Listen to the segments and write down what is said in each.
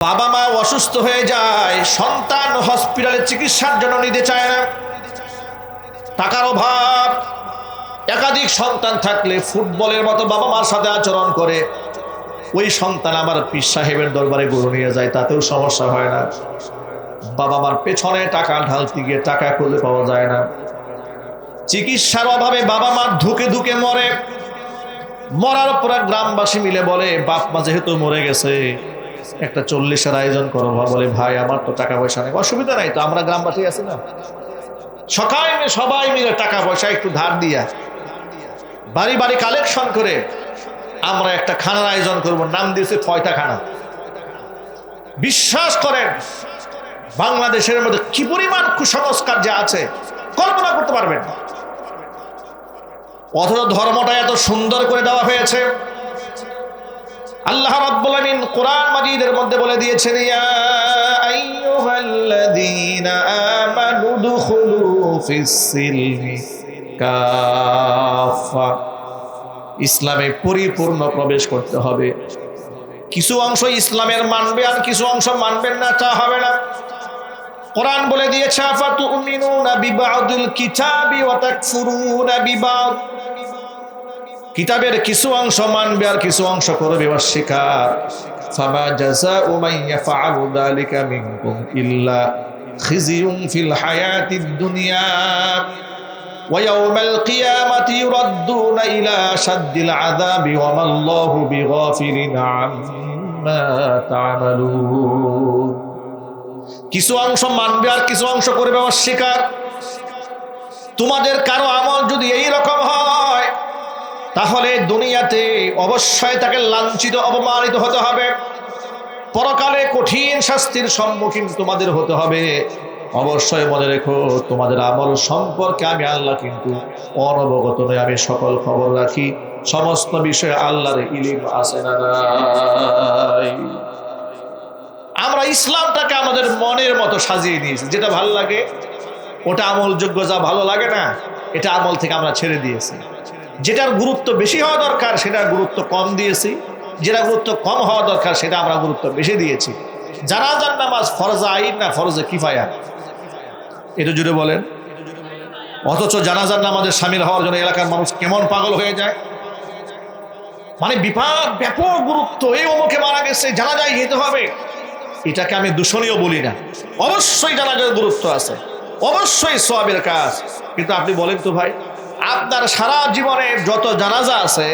বাবা মা অসুস্থ হয়ে যায়, সন্তান হসপিটালে চিকিৎসার জন্য নিতে চায় না, টাকার অভাব। একাধিক সন্তান থাকলে ফুটবলের মতো বাবা মার সাথে আচরণ করে। ওই সন্তান আবার পীর সাহেবের দরবারে গরু নিয়ে যায়, তাতেও সমস্যা হয় না। বাবা মার পেছনে টাকা ঢালতে গিয়ে টাকা খুঁজে পাওয়া যায় না। চিকিৎসার অভাবে বাবা মা ধুকে ধুকে মরে। মরার পর গ্রামবাসী মিলে বলে, বাপ মা যেহেতু মরে গেছে, একটা 40-এর আয়োজন করো। বলে, ভাই আমার তো টাকা পয়সা নেই। অসুবিধা নাই তো, আমরা গ্রামবাসী আছি না, সবাই মিলে টাকা পয়সা একটু ধার দিয়া বাড়ি বাড়ি কালেকশন করে আমরা একটা খানার আয়োজন করব। নাম দিয়েছে ফয়তা খানা। বিশ্বাস করেন, বাংলাদেশের মধ্যে কি পরিমাণ কুসংস্কার যে আছে কল্পনা করতে পারবেন। অথচ ধর্মটা এত সুন্দর করে দেওয়া হয়েছে। আল্লাহ রাব্বুল আমিন কোরআন মাজিদের মধ্যে বলে দিয়েছেন, ইয়া আইয়ুহাল্লাযীনা আমানু দুখুলু ফিস-সিলমি কাফা। ইসলামে পরিপূর্ণ প্রবেশ করতে হবে। কিছু অংশ ইসলামের মানবে আর কিছু অংশ মানবেন না, তা হবে না। কোরআন বলে দিয়েছে, আফাতুমিনুনা বিবাদিল কিতাবি ওয়া তাকফুরুনা বিবাদ। কিতাবের কিছু অংশ মানবে আর কিছু অংশ করবে অস্বীকার। ফামা জাযাউ মান ইয়াফআলু যালিকা মিনকুম ইল্লা খিজিয়ুন ফিল হায়াতিদ দুনিয়া ওয়া ইয়াওমাল কিয়ামাতি ইউরাদ্দুনা ইলা শাদ্দিল আযাবি ওয়া মাল্লাহু বিগাফিলিন আম্মা তা'মালুন। কিছু অংশ মানবে আর কিছু অংশ করবে অস্বীকার। তোমাদের কারো আমল যদি এই রকম হয়, তাহলে দুনিয়াতে অবশ্যই তাকে লাঞ্ছিত অপমানিত হতে হবে, পরকালে কঠিন শাস্তির সম্মুখীন তোমাদের হতে হবে। অবশ্যই মনে রেখো, তোমাদের আমল সম্পর্কে আমি আল্লাহ কিন্তু অনবগত নই, আমি সকল খবর রাখি। সমস্ত বিষয়ে আল্লাহর ইলম আছে না নাই? আমরা ইসলামটাকে আমাদের মনের মতো সাজিয়ে নিয়েছি। যেটা ভালো লাগে ওটা আমলযোগ্য, যা ভালো লাগে না এটা আমল থেকে আমরা ছেড়ে দিয়েছি। যেটার গুরুত্ব বেশি হওয়া দরকার সেটার গুরুত্ব কম দিয়েছি, যেটা গুরুত্ব কম হওয়া দরকার সেটা আমরা গুরুত্ব বেশি দিয়েছি। জানাজার নামাজ ফরজে আইন না ফরজে কিফায়া? এটা জুড়ে বলেন। অথচ জানাজার নামাজে শামিল হওয়ার জন্য এলাকার মানুষ কেমন পাগল হয়ে যায়। মানে ব্যাপক গুরুত্ব, এই অমুকে মারা গেছে, জানাজায় যেতে হবে। এটাকে আমি দূষণীয় বলি না, অবশ্যই জানাজার গুরুত্ব আছে, অবশ্যই সওয়াবের কাজ। কিন্তু আপনি বলেন তো ভাই, আপনার সারা জীবনের যত জানাজা আছে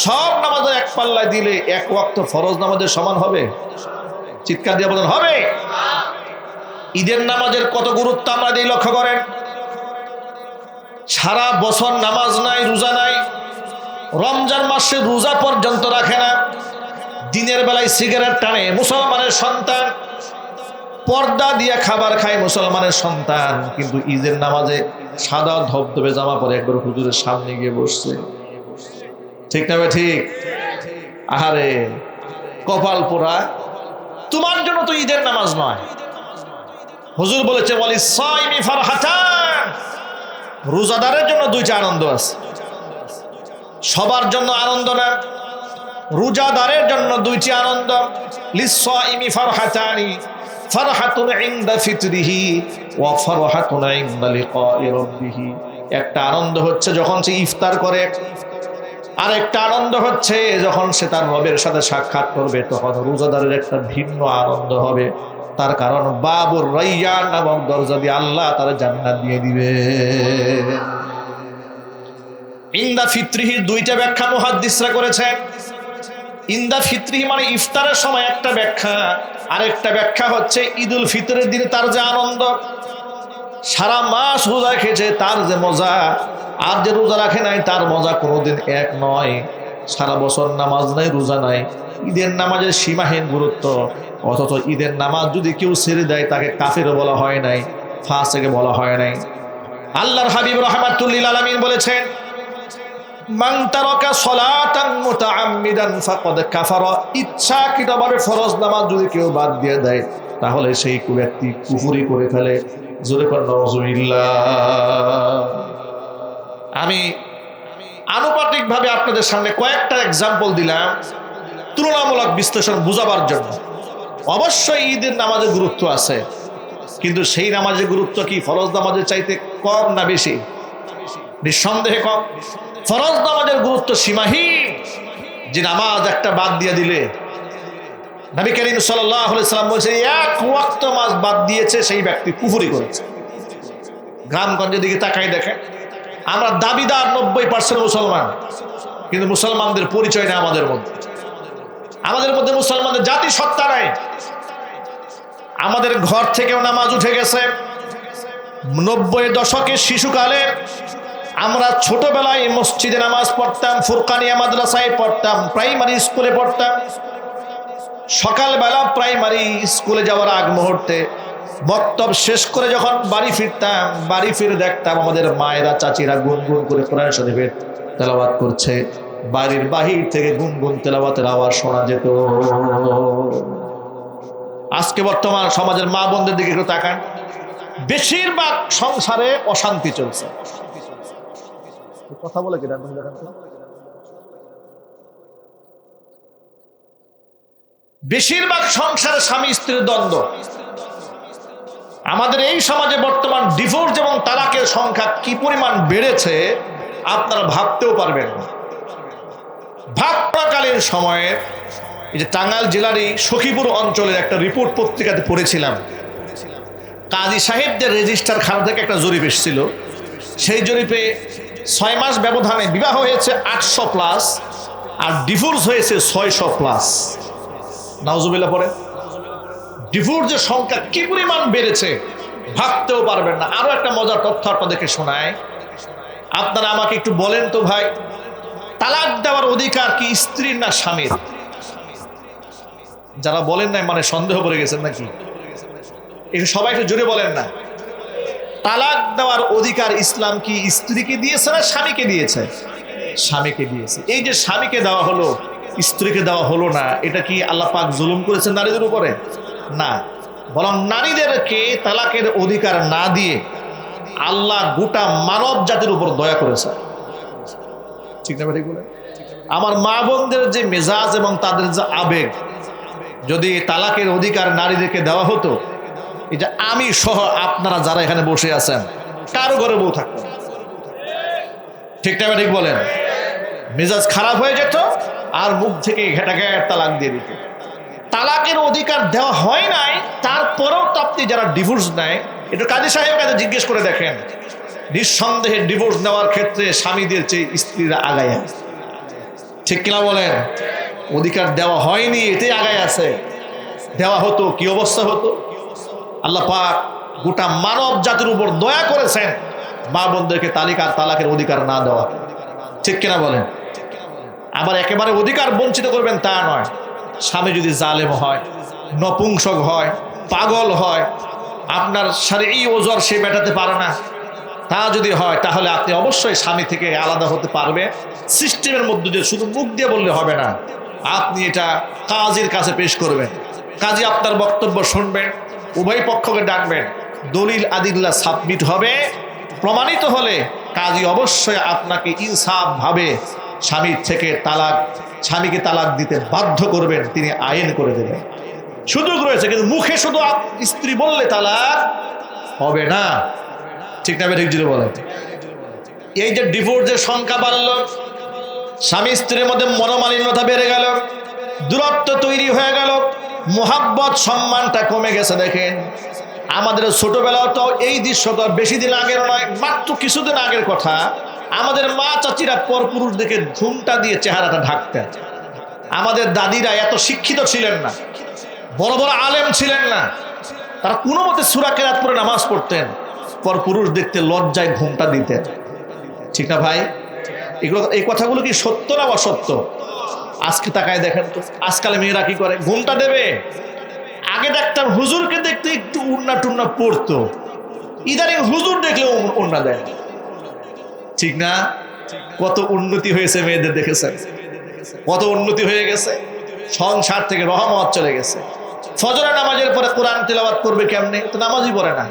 সব নামাজের এক পাল্লায় দিলে এক ওয়াক্ত ফরজ নামাজের সমান হবে? চিৎকার দিয়ে বলেন, হবে? ঈদের নামাজের কত গুরুত্ব আমরা দিই লক্ষ্য করেন। সারা বছর নামাজ নাই, রোজা নাই, রমজান মাসে রোজা পর্যন্ত রাখে না, দিনের বেলায় সিগারেট টানে মুসলমানের সন্তান, পর্দা দিয়ে খাবার খায় মুসলমানের সন্তান, কিন্তু ঈদের নামাজে সাদা ধবধবে জামা পরে একবার হুজুরের সামনে গিয়ে বসছে। ঠিক না? ঠিক। আহারে কপাল পোড়া, তোমার জন্য তো ঈদের নামাজ নয়। হুজুর বলেছে, বলি সাইমি ফারহাতান, রোজাদারের জন্য দুইটা আনন্দ আছে। সবার জন্য আনন্দ না, রোজাদারের জন্য দুইটি আনন্দ। লিসাইমি ফারহাতানি, ফারহাতুন ইনদা ফিতরিহি ওয়া ফারহাতুন ইনদা লিকাই রাব্বিহি। একটা আনন্দ হচ্ছে যখন সে ইফতার করে, আর একটা আনন্দ হচ্ছে যখন সে তার রবের সাথে সাক্ষাৎ করবে, তখন রোজাদারের একটা ভিন্ন আনন্দ হবে। তার কারণ বাবুর রাইয়ান নামক দরজা দিয়ে আল্লাহ তার জান্নাত দিয়ে দিবে। ইনদা ফিতরিহি দুইটা ব্যাখ্যা মুহাদ্দিসরা করেছেন। ইনদা ফিতরিহি মানে ইফতারের সময় একটা ব্যাখ্যা, আরেকটা ব্যাখ্যা হচ্ছে ঈদুল ফিতরের দিনে তার যে আনন্দ, সারা মাস রোজা খেয়েছে তার যে মজা, আর যে রোজা রাখে নাই তার মজা কোনোদিন এক নয়। সারা বছর নামাজ নাই, রোজা নাই, ঈদের নামাজের সীমাহীন গুরুত্ব। অথচ ঈদের নামাজ যদি কেউ ছেড়ে দেয় তাকে কাফের বলা হয় নাই, ফাসিক বলা হয় নাই। আল্লাহর হাবিব রাহমাতুল লিল আলামিন বলেছেন, মান তারাকা সালাতান মুতাআম্মিদান ফাকাদ কাফারা। ইচ্ছাকৃতভাবে ফরজ নামাজ যদি কেউ বাদ দিয়ে দেয় তাহলে সেই ব্যক্তি কুফরি করে ফেলে। জোরে কর নাউযুবিল্লাহ। আমি আনুপাতিকভাবে আপনাদের সামনে কয়েকটা এক্সাম্পল দিলাম তুলনামূলক বিশ্লেষণ বুঝাবার জন্য। অবশ্যই ঈদের নামাজের গুরুত্ব আছে, কিন্তু সেই নামাজের গুরুত্ব কি ফরজ নামাজের চাইতে কম না বেশি? নিঃসন্দেহে কম। ফরজ নামাজের গুরুত্ব সীমাহীন। যে নামাজ একটা বাদ দিয়ে দিলে, নবী করিম সাল্লাল্লাহু আলাইহি সাল্লাম বলেছে, এক ওয়াক্ত নামাজ বাদ দিয়েছে সেই ব্যক্তি কুফরি করেছে। গ্রামগঞ্জের দিকে তাকাই দেখেন, আমরা দাবিদার 90% মুসলমান, কিন্তু মুসলমানদের পরিচয় নেই আমাদের মধ্যে। আমাদের মধ্যে মুসলমানদের জাতি সত্তা নাই। আমাদের ঘর থেকেও নামাজ উঠে গেছে। 90 দশকে শিশুকালে আমরা ছোটবেলায় মসজিদে নামাজ পড়তাম, ফুরকানিয়া মাদ্রাসায় পড়তাম, প্রাইমারি স্কুলে পড়তাম। সকালবেলা প্রাইমারি স্কুলে যাওয়ার আগ মুহূর্তে বক্তব্য শেষ করে যখন বাড়ি ফিরতাম, বাড়ি ফিরে দেখতাম আমাদের মায়েরা চাচিরা গুনগুন করে কোরআন শরীফের তেলাওয়াত করছে। বাড়ির বাহির থেকে গুনগুন তেলাওয়াতের আওয়াজ শোনা যেত। আজকে বর্তমান সমাজের মা বোনদের দিকে একটু তাকান, বেশিরভাগ সংসারে অশান্তি চলছে। কথা বলে কিনা দেখেন তো, বেশিরভাগ সংসারে স্বামী স্ত্রীর দ্বন্দ্ব। আমাদের এই সমাজে বর্তমান ডিভোর্স এবং তালাকের সংখ্যা কি পরিমাণ বেড়েছে আপনারা ভাবতেও পারবেন না। ভাবনাকালীন সময়ে এই যে টাঙ্গাইল জেলারই সখীপুর অঞ্চলের একটা রিপোর্ট পত্রিকাতে পড়েছিলাম, কাজী সাহেবদের রেজিস্টার খানা থেকে একটা জরিপ এসেছিল। সেই জরিপে 6 মাস ব্যবধানে বিবাহ হয়েছে 800+ আর ডিভোর্স হয়েছে 600+। নাউজুবিল্লাহ পড়ে। ডিভোর্সের সংখ্যা কি পরিমাণ বেড়েছে ভাবতেও পারবেন না। আরো একটা মজার তথ্য আপনাদেরকে শোনায়, আপনারা আমাকে একটু বলেন তো ভাই, তালাক দেওয়ার অধিকার কি স্ত্রীর না স্বামীর? যারা বলেন নাই মানে সন্দেহ পড়ে গেছেন নাকি? একটু সবাই একটু জোরে বলেন না। তালাক দেওয়ার অধিকার ইসলাম কি স্ত্রীকে দিয়েছে না স্বামীকে দিয়েছে? স্বামীকে দিয়েছে। এই যে স্বামীকে দেওয়া হলো, স্ত্রীকে দেওয়া হলো না, এটা কি আল্লাহ পাক জুলুম করেছেন নারীদের উপরে? না, বরং নারীদেরকে তালাকের অধিকার না দিয়ে আল্লাহ গোটা মানব জাতির উপর দয়া করেছে। ঠিক না ঠিক বলে? আমার মা বোনদের যে মেজাজ এবং তাদের যে আবেগ, যদি তালাকের অধিকার নারীদেরকে দেওয়া হতো, এটা আমি সহ আপনারা যারা এখানে বসে আছেন কারো ঘরে বউ থাকতো। ঠিক না ঠিক বলেন? মেজাজ খারাপ হয়ে যেত আর মুখ থেকে ঘেটাঘেট তালাক দিয়ে দিত। তালাকের অধিকার দেওয়া হয় নাই, তারপরেও তো আপনি যারা ডিভোর্স নেয়, একটু কাজী সাহেব কাছে জিজ্ঞেস করে দেখেন, নিঃসন্দেহে ডিভোর্স নেওয়ার ক্ষেত্রে স্বামীদের চেয়ে স্ত্রীরা আগায় আছে। ঠিক কিনা বলেন? অধিকার দেওয়া হয়নি, এটাই আগায় আছে। দেওয়া হতো কি অবস্থা হতো? আল্লাহ পাক গোটা মানব জাতির উপর দয়া করেছেন মা বোনদেরকে তালাকের অধিকার না দেওয়া। ঠিক কিনা বলেন? আবার একেবারে অধিকার বঞ্চিত করবেন তা নয়। স্বামী যদি জালেম হয়, নপুংসক হয়, পাগল হয়, আপনার শারীরিক ওজর সে মেটাতে পারে না, তা যদি হয় তাহলে আপনি অবশ্যই স্বামী থেকে আলাদা হতে পারবে। সিস্টেমের মধ্যে দিয়ে শুধু মুখ দিয়ে বললে হবে না, আপনি এটা কাজীর কাছে পেশ করবেন। কাজী আপনার বক্তব্য শুনবেন, উভয় পক্ষকে ডাকবেন, দলিল আদিল্লা সাবমিট হবে। প্রমাণিত হলে কাজী অবশ্যই আপনাকে ইনসাফ ভাবে স্বামীকে তালাক দিতে বাধ্য করবেন, তিনি আইন করে দেবেন। সুযোগ রয়েছে, কিন্তু মুখে শুধু স্ত্রী বললে তালাক হবে না। ঠিক না ঠিক যদি বলেন? এই যে ডিভোর্সের সংখ্যা বাড়ল, স্বামী স্ত্রীর মধ্যে মনোমালিন্যতা বেড়ে গেল, দূরত্ব তৈরি হয়ে গেল, মোহাব্বত সম্মানটা কমে গেছে। দেখেন আমাদের ছোটবেলাও তো এই দৃশ্যটা বেশি দিন আগের নয়, মাত্র কিছুদিন আগের কথা। আমাদের মা চাচিরা পরপুরুষ দেখে ঘুমটা দিয়ে চেহারাটা ঢাকতেন। আমাদের দাদিরা এত শিক্ষিত ছিলেন না, বড় বড় আলেম ছিলেন না, তারা কোনো মতে সূরা কেরাত পড়ে নামাজ পড়তেন, পরপুরুষ দেখতে লজ্জায় ঘুমটা দিতেন। ঠিক না ভাই? এই কথাগুলো কি সত্য না অসত্য? আজকে তাকায় দেখেন তো, আজকাল মেয়েরা কি করে? ঘুমটা দেবে, আগে দেখতাম হুজুরকে দেখতে একটু উন্না টুন্না পড়তো, ইদানিং হুজুর দেখলেও উন্না দেয়। ঠিক না? কত উন্নতি হয়েছে মেয়েদের, দেখেছেন কত উন্নতি হয়ে গেছে? সংসার থেকে রহমত চলে গেছে। ফজরের নামাজের পরে কোরআন তেলাওয়াত করবে কেমনে? তো নামাজই পড়ে না।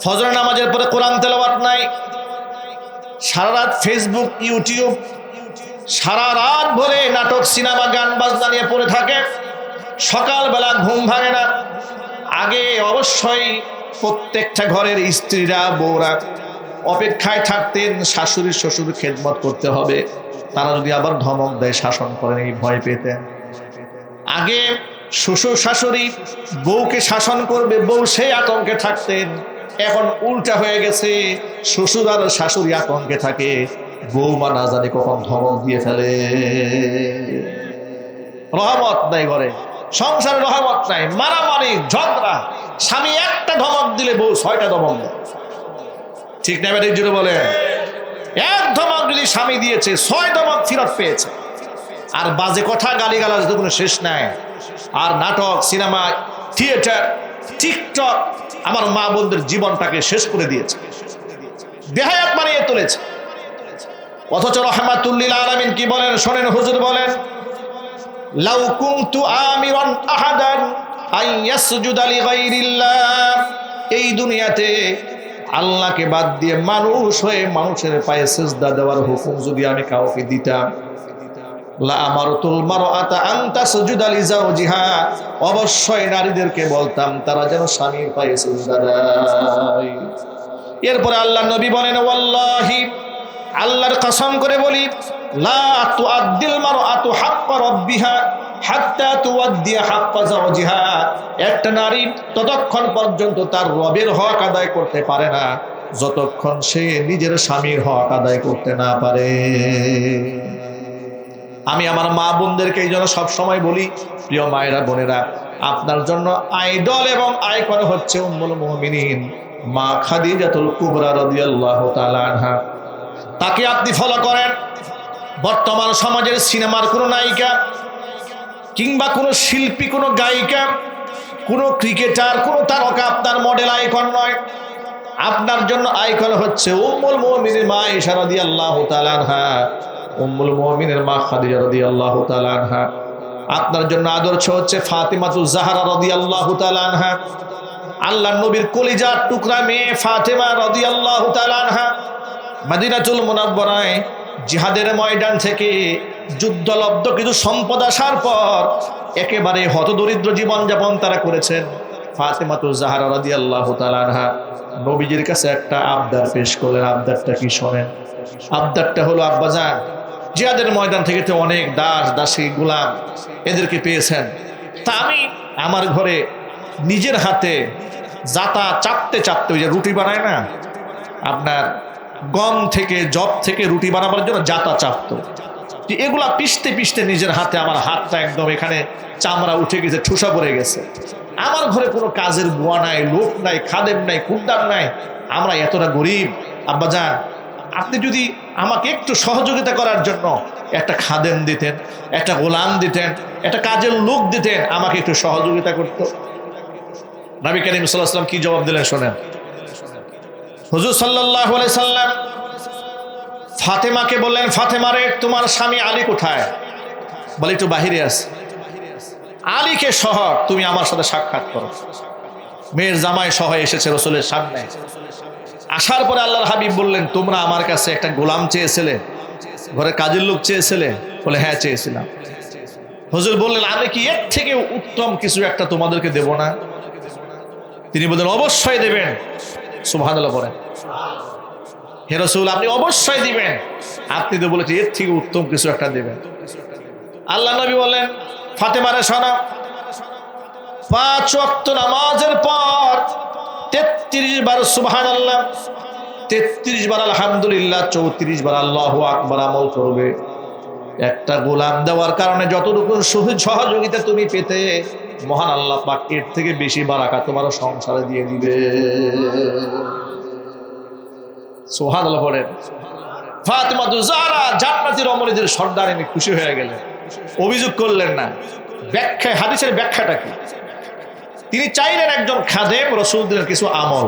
ফজরের নামাজের পরে কোরআন তেলাওয়াত নাই, সারা রাত ফেসবুক ইউটিউব, সারা রাত ভরে নাটক সিনেমা গান বাজনা নিয়ে পড়ে থাকে। সকালবেলা ঘুম ভাঙে না। আগে অবশ্যই প্রত্যেকটা ঘরের স্ত্রীরা বউরা অপেক্ষায় থাকতেন, শাশুড়ি শ্বশুর খেদমত করতে হবে, তারা যদি আবার ধমক দেয় শাসন করেন এই ভয় পেতেন। আগে শ্বশুর শাশুড়ি বউকে শাসন করবে, বউ সেই আতঙ্কে থাকতেন। এখন উল্টা হয়ে গেছে, শ্বশুর আর শাশুড়ি আতঙ্কে থাকে, বউমা না জানি কখন ধমক দিয়ে ফেলে। রহমত নাই ঘরে, সংসারে রহমত নাই, মারামারি ঝগড়া। স্বামী একটা ধমক দিলে বউ 6টা ধমক দেয়। ঠিক না বেঠিক জুড়ে বলে? এক ধমক যদি স্বামী দিয়েছে 6 ধমক ফিরত পেয়েছে। আর বাজে কথা গালিগালাজ তো কোনো শেষ নাই। আর নাটক, সিনেমা, থিয়েটার, টিকটক আমার মা বোনদের জীবনটাকে শেষ করে দিয়েছে, বেহায়াত বানিয়ে তুলেছে। অথচ রাহমাতুল আলামিন কি বলেন শোনেন, হুজুর বলেন, লাউ কুনতু আমিরান আহাদান আন ইয়াসজুদা লিগাইরিল্লাহ, এই দুনিয়াতে আল্লাহকে বাদ দিয়ে মানুষ হয়ে মানুষের পায়ে সিজদা দেওয়ার হুকুম যদি আমি কাউকে দিতাম, লা আমারতুল মারআতা আন তাসজুদা লিজাওজিহা, অবশ্যই নারীদেরকে বলতাম তারা যেন স্বামীর পায়ে সিজদা দেয়। এরপরে আল্লাহর নবী বলেন, ওয়াল্লাহি, আল্লাহর কসম করে বলি, লা তুআদ্দিল মারআতু হাক্কা রাব্বিহা হাত্তা তুআদ্দিয়া হাক্কা যাওজিহা, একটা নারী ততক্ষণ পর্যন্ত তার রবের হক আদায় করতে পারে না যতক্ষণ সে নিজের স্বামীর হক আদায় করতে না পারে। আমি আমার মা বোনদেরকে এই জন্য সবসময় বলি, প্রিয় মায়েরা বোনেরা, আপনার জন্য আইডল এবং আইকন হচ্ছে উম্মুল মুমিনিন মা খাদিজাতুল কুবরা রাদিয়াল্লাহু তাআলা আনহা। তাকে আপনি ফলো করেন। বর্তমান সমাজের সিনেমার কোনো নায়িকা কিংবা কোনো শিল্পী, কোনো গায়িকা, কোনো ক্রিকেটার, কোনো তারকা আপনার মডেল আইকন নয়। আপনার জন্য আইকন হচ্ছে উম্মুল মুমিনিন মা আয়েশা রাদিয়াল্লাহু তাআলা আনহা, উম্মুল মুমিনের মা খাদিজা রাদিয়াল্লাহু তাআলা আনহা। আপনার জন্য আদর্শ হচ্ছে ফাতিমাতুজ জাহরা রাদিয়াল্লাহু তাআলা আনহা, আল্লাহর নবীর কলিজার টুকরা মেয়ে ফাতেমা রাদিয়াল্লাহু তাআলা আনহা। মদিনাতুল মুনাওয়ারায় জিহাদের ময়দান থেকে যুদ্ধলব্ধ কিছু সম্পদ আসার পর একেবারে হতদরিদ্র জীবনযাপন তারা করেছেন। ফাতেমাতুজ জাহরা রাদিয়াল্লাহু তাআলা আনহা নবীজির কাছে একটা আবদার পেশ করলেন। আবদারটা কি শোনেন? আবদারটা হলো, আব্বাজান, জিহাদের ময়দান থেকে তো অনেক দাস দাসী গোলাম এদেরকে পেয়েছেন, তা আমি আমার ঘরে নিজের হাতে জাতা চাপতে চাপতে, ওই যে রুটি বানায় না আপনার গম থেকে, জব থেকে রুটি বানাবার জন্য জাতা চাপতো, এগুলা পিষতে পিষতে নিজের হাতে আমার হাতটা একদম এখানে চামড়া উঠে গেছে, ঠুসা পড়ে গেছে। আমার ঘরে কোনো কাজের বুয়া নাই, লোক নাই, খাদেম নাই, কুদ্দার নাই, আমরা এতটা গরিব। আব্বাজান, আপনি যদি আমাকে একটু সহযোগিতা করার জন্য একটা খাদেম দিতেন, একটা গোলাম দিতেন, একটা কাজের লোক দিতেন, আমাকে একটু সহযোগিতা করতো। নবী করিম সাল্লাল্লাহু আলাইহি ওয়াসাল্লাম কি জবাব দিলেন শোনেন। হুজুর সাল্লাল্লাহু আলাইহি সাল্লাম ফাতেমাকে বললেন, ফাতেমা রে, তোমার স্বামী আলী কোথায়? বলে একটু বাহিরে আছে। আলীকে সহ তুমি আমার সাথে সাক্ষাৎ করো। মেয়ের জামাই সহ এসেছে রাসূলের সামনে। আসার পরে আল্লাহর হাবিব বললেন, তোমরা আমার কাছে একটা গোলাম চেয়েছিলে, ঘরে কাজের লোক চেয়েছিলে? বলে হ্যাঁ চেয়েছিলাম। হুজুর বললেন, আমি কি এর থেকে উত্তম কিছু একটা তোমাদেরকে দেব না? তিনি বললেন, অবশ্যই দেবেন। সুবহানাল্লাহ বলেন। হে রাসূল, আপনি অবশ্যই দিবেন। আপনি তো বলেছেন এর থেকে উত্তম কিছু একটা দেবেন। আল্লাহ নবী বললেন, ফাতেমারে শোনো, 5 ওয়াক্ত নামাজের পর 33 বার সুবহানাল্লাহ, 33 বার আলহামদুলিল্লাহ, 34 বার আল্লাহু আকবার আমল করবে। একটা গোলাম দেওয়ার কারণে যতটুকু সহযোগিতা তুমি পেতে, মহান আল্লাহ পাক এর থেকে বেশি বারাকা তোমার সংসারে দিয়ে দিবে। সুবহানাল্লাহ বলেন। ফাতেমাতুজ জাহরা জান্নাতি রমণীদের সর্দারিনী খুশি হয়ে গেলেন, অভিযোগ করলেন না। ব্যাখ্যা, হাদিসের ব্যাখ্যাটা কি? তিনি চাইলেন একজন খাদেম, রাসূল দিলেন কিছু আমল।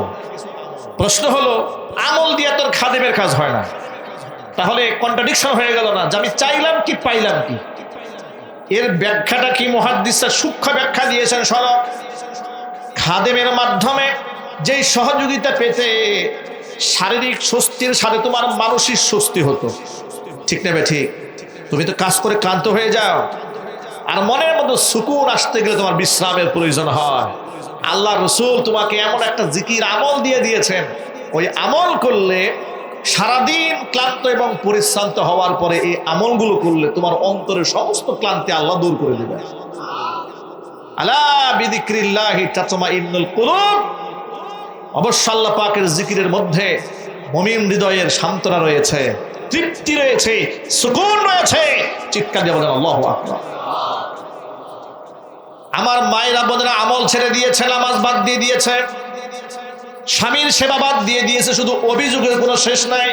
প্রশ্ন হলো, আমল দিয়ে তোর খাদেমের কাজ হয় না, তাহলে কন্ট্রাডিকশন হয়ে গেল না যে আমি চাইলাম কি পাইলাম কি? এর ব্যাখ্যাটা কি মুহাদ্দিসরা সূক্ষ্ম ব্যাখ্যা দিয়েছেন। শোনো, খাদেমের মাধ্যমে যেই সহযোগিতা পেতে শারীরিক স্বস্তির সাথে তোমার মানসিক স্বস্তি হতো, ঠিক নেবে ঠিক? তুমি তো কাজ করে ক্লান্ত হয়ে যাও, আর মনের মধ্যে সুকুন আসতে গেলে তোমার বিশ্রামের প্রয়োজন হয়। আল্লাহ রসুল তোমাকে এমন একটা জিকির আমল দিয়ে দিয়েছেন, ওই আমল করলে সারাদিন ক্লান্ত এবং পরিশ্রান্ত হওয়ার পরে এই আমলগুলো করলে তোমার অন্তরের সমস্ত ক্লান্তি আল্লাহ দূর করে দেবে। আলা বিযিকরিল্লাহি তাতমাইন্নুল কুলুব, অবশ্য আল্লাহ পাকের জিকিরের মধ্যে মুমিন হৃদয়ের সান্ত্বনা রয়েছে, তৃপ্তি রয়েছে, সুকুন রয়েছে। চিৎকার দিয়ে বলেন আল্লাহু আকবার। আমার মায়েরা বোনেরা আমল ছেড়ে দিয়েছে, নামাজ বাদ দিয়ে দিয়েছে, স্বামীর সেবা বাদ দিয়ে দিয়েছে, শুধু অভিযোগের কোনো শেষ নাই।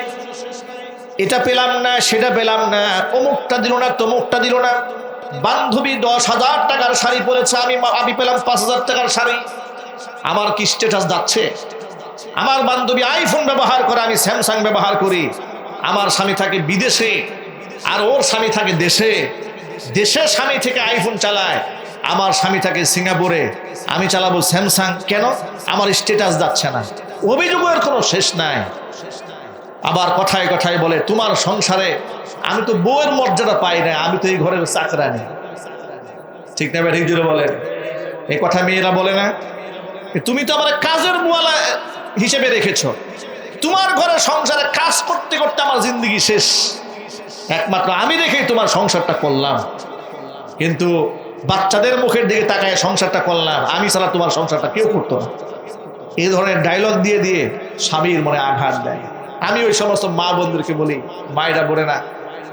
এটা পেলাম না, সেটা পেলাম না, অমুকটা দিল না, তমুকটা দিল না। বান্ধবী 10,000 টাকার শাড়ি পরেছে, আমি পেলাম 5,000 টাকার শাড়ি। আমার কি স্ট্যাটাস যাচ্ছে? আমার বান্ধবী আইফোন ব্যবহার করে, আমি স্যামসাং ব্যবহার করি। আমার স্বামী থাকে বিদেশে আর ওর স্বামী থাকে দেশে। দেশে স্বামী থেকে আইফোন চালায়, আমার স্বামী থাকে সিঙ্গাপুরে, আমি চালাবো স্যামসাং। কেন? আমার স্ট্যাটাস যাচ্ছে না। অভিযোগের কোনো শেষ নাই। আবার কথায় কথায় বলে তোমার সংসারে আমি তো বউয়ের মর্যাদা পাই না, আমি তো এই ঘরের চাকরানি। ঠিক না ঠিক জুড়ে বলেন? এই কথা মেয়েরা বলে না? তুমি তো আমার কাজের বুয়ালা হিসেবে রেখেছো, তোমার ঘরের সংসারে কাজ করতে করতে আমার জিন্দগি শেষ, একমাত্র আমি রেখেই তোমার সংসারটা করলাম। কিন্তু বাচ্চাদের মুখের দিকে তাকায় সংসারটা করলাম, আমি ছাড়া তোমার সংসারটা কেউ করতো না। এই ধরনের ডায়লগ দিয়ে দিয়ে স্বামীর মনে আঘাত দেয়। আমি ওই সমস্ত মা বোনদেরকে বলি, মায়েরা বলে না,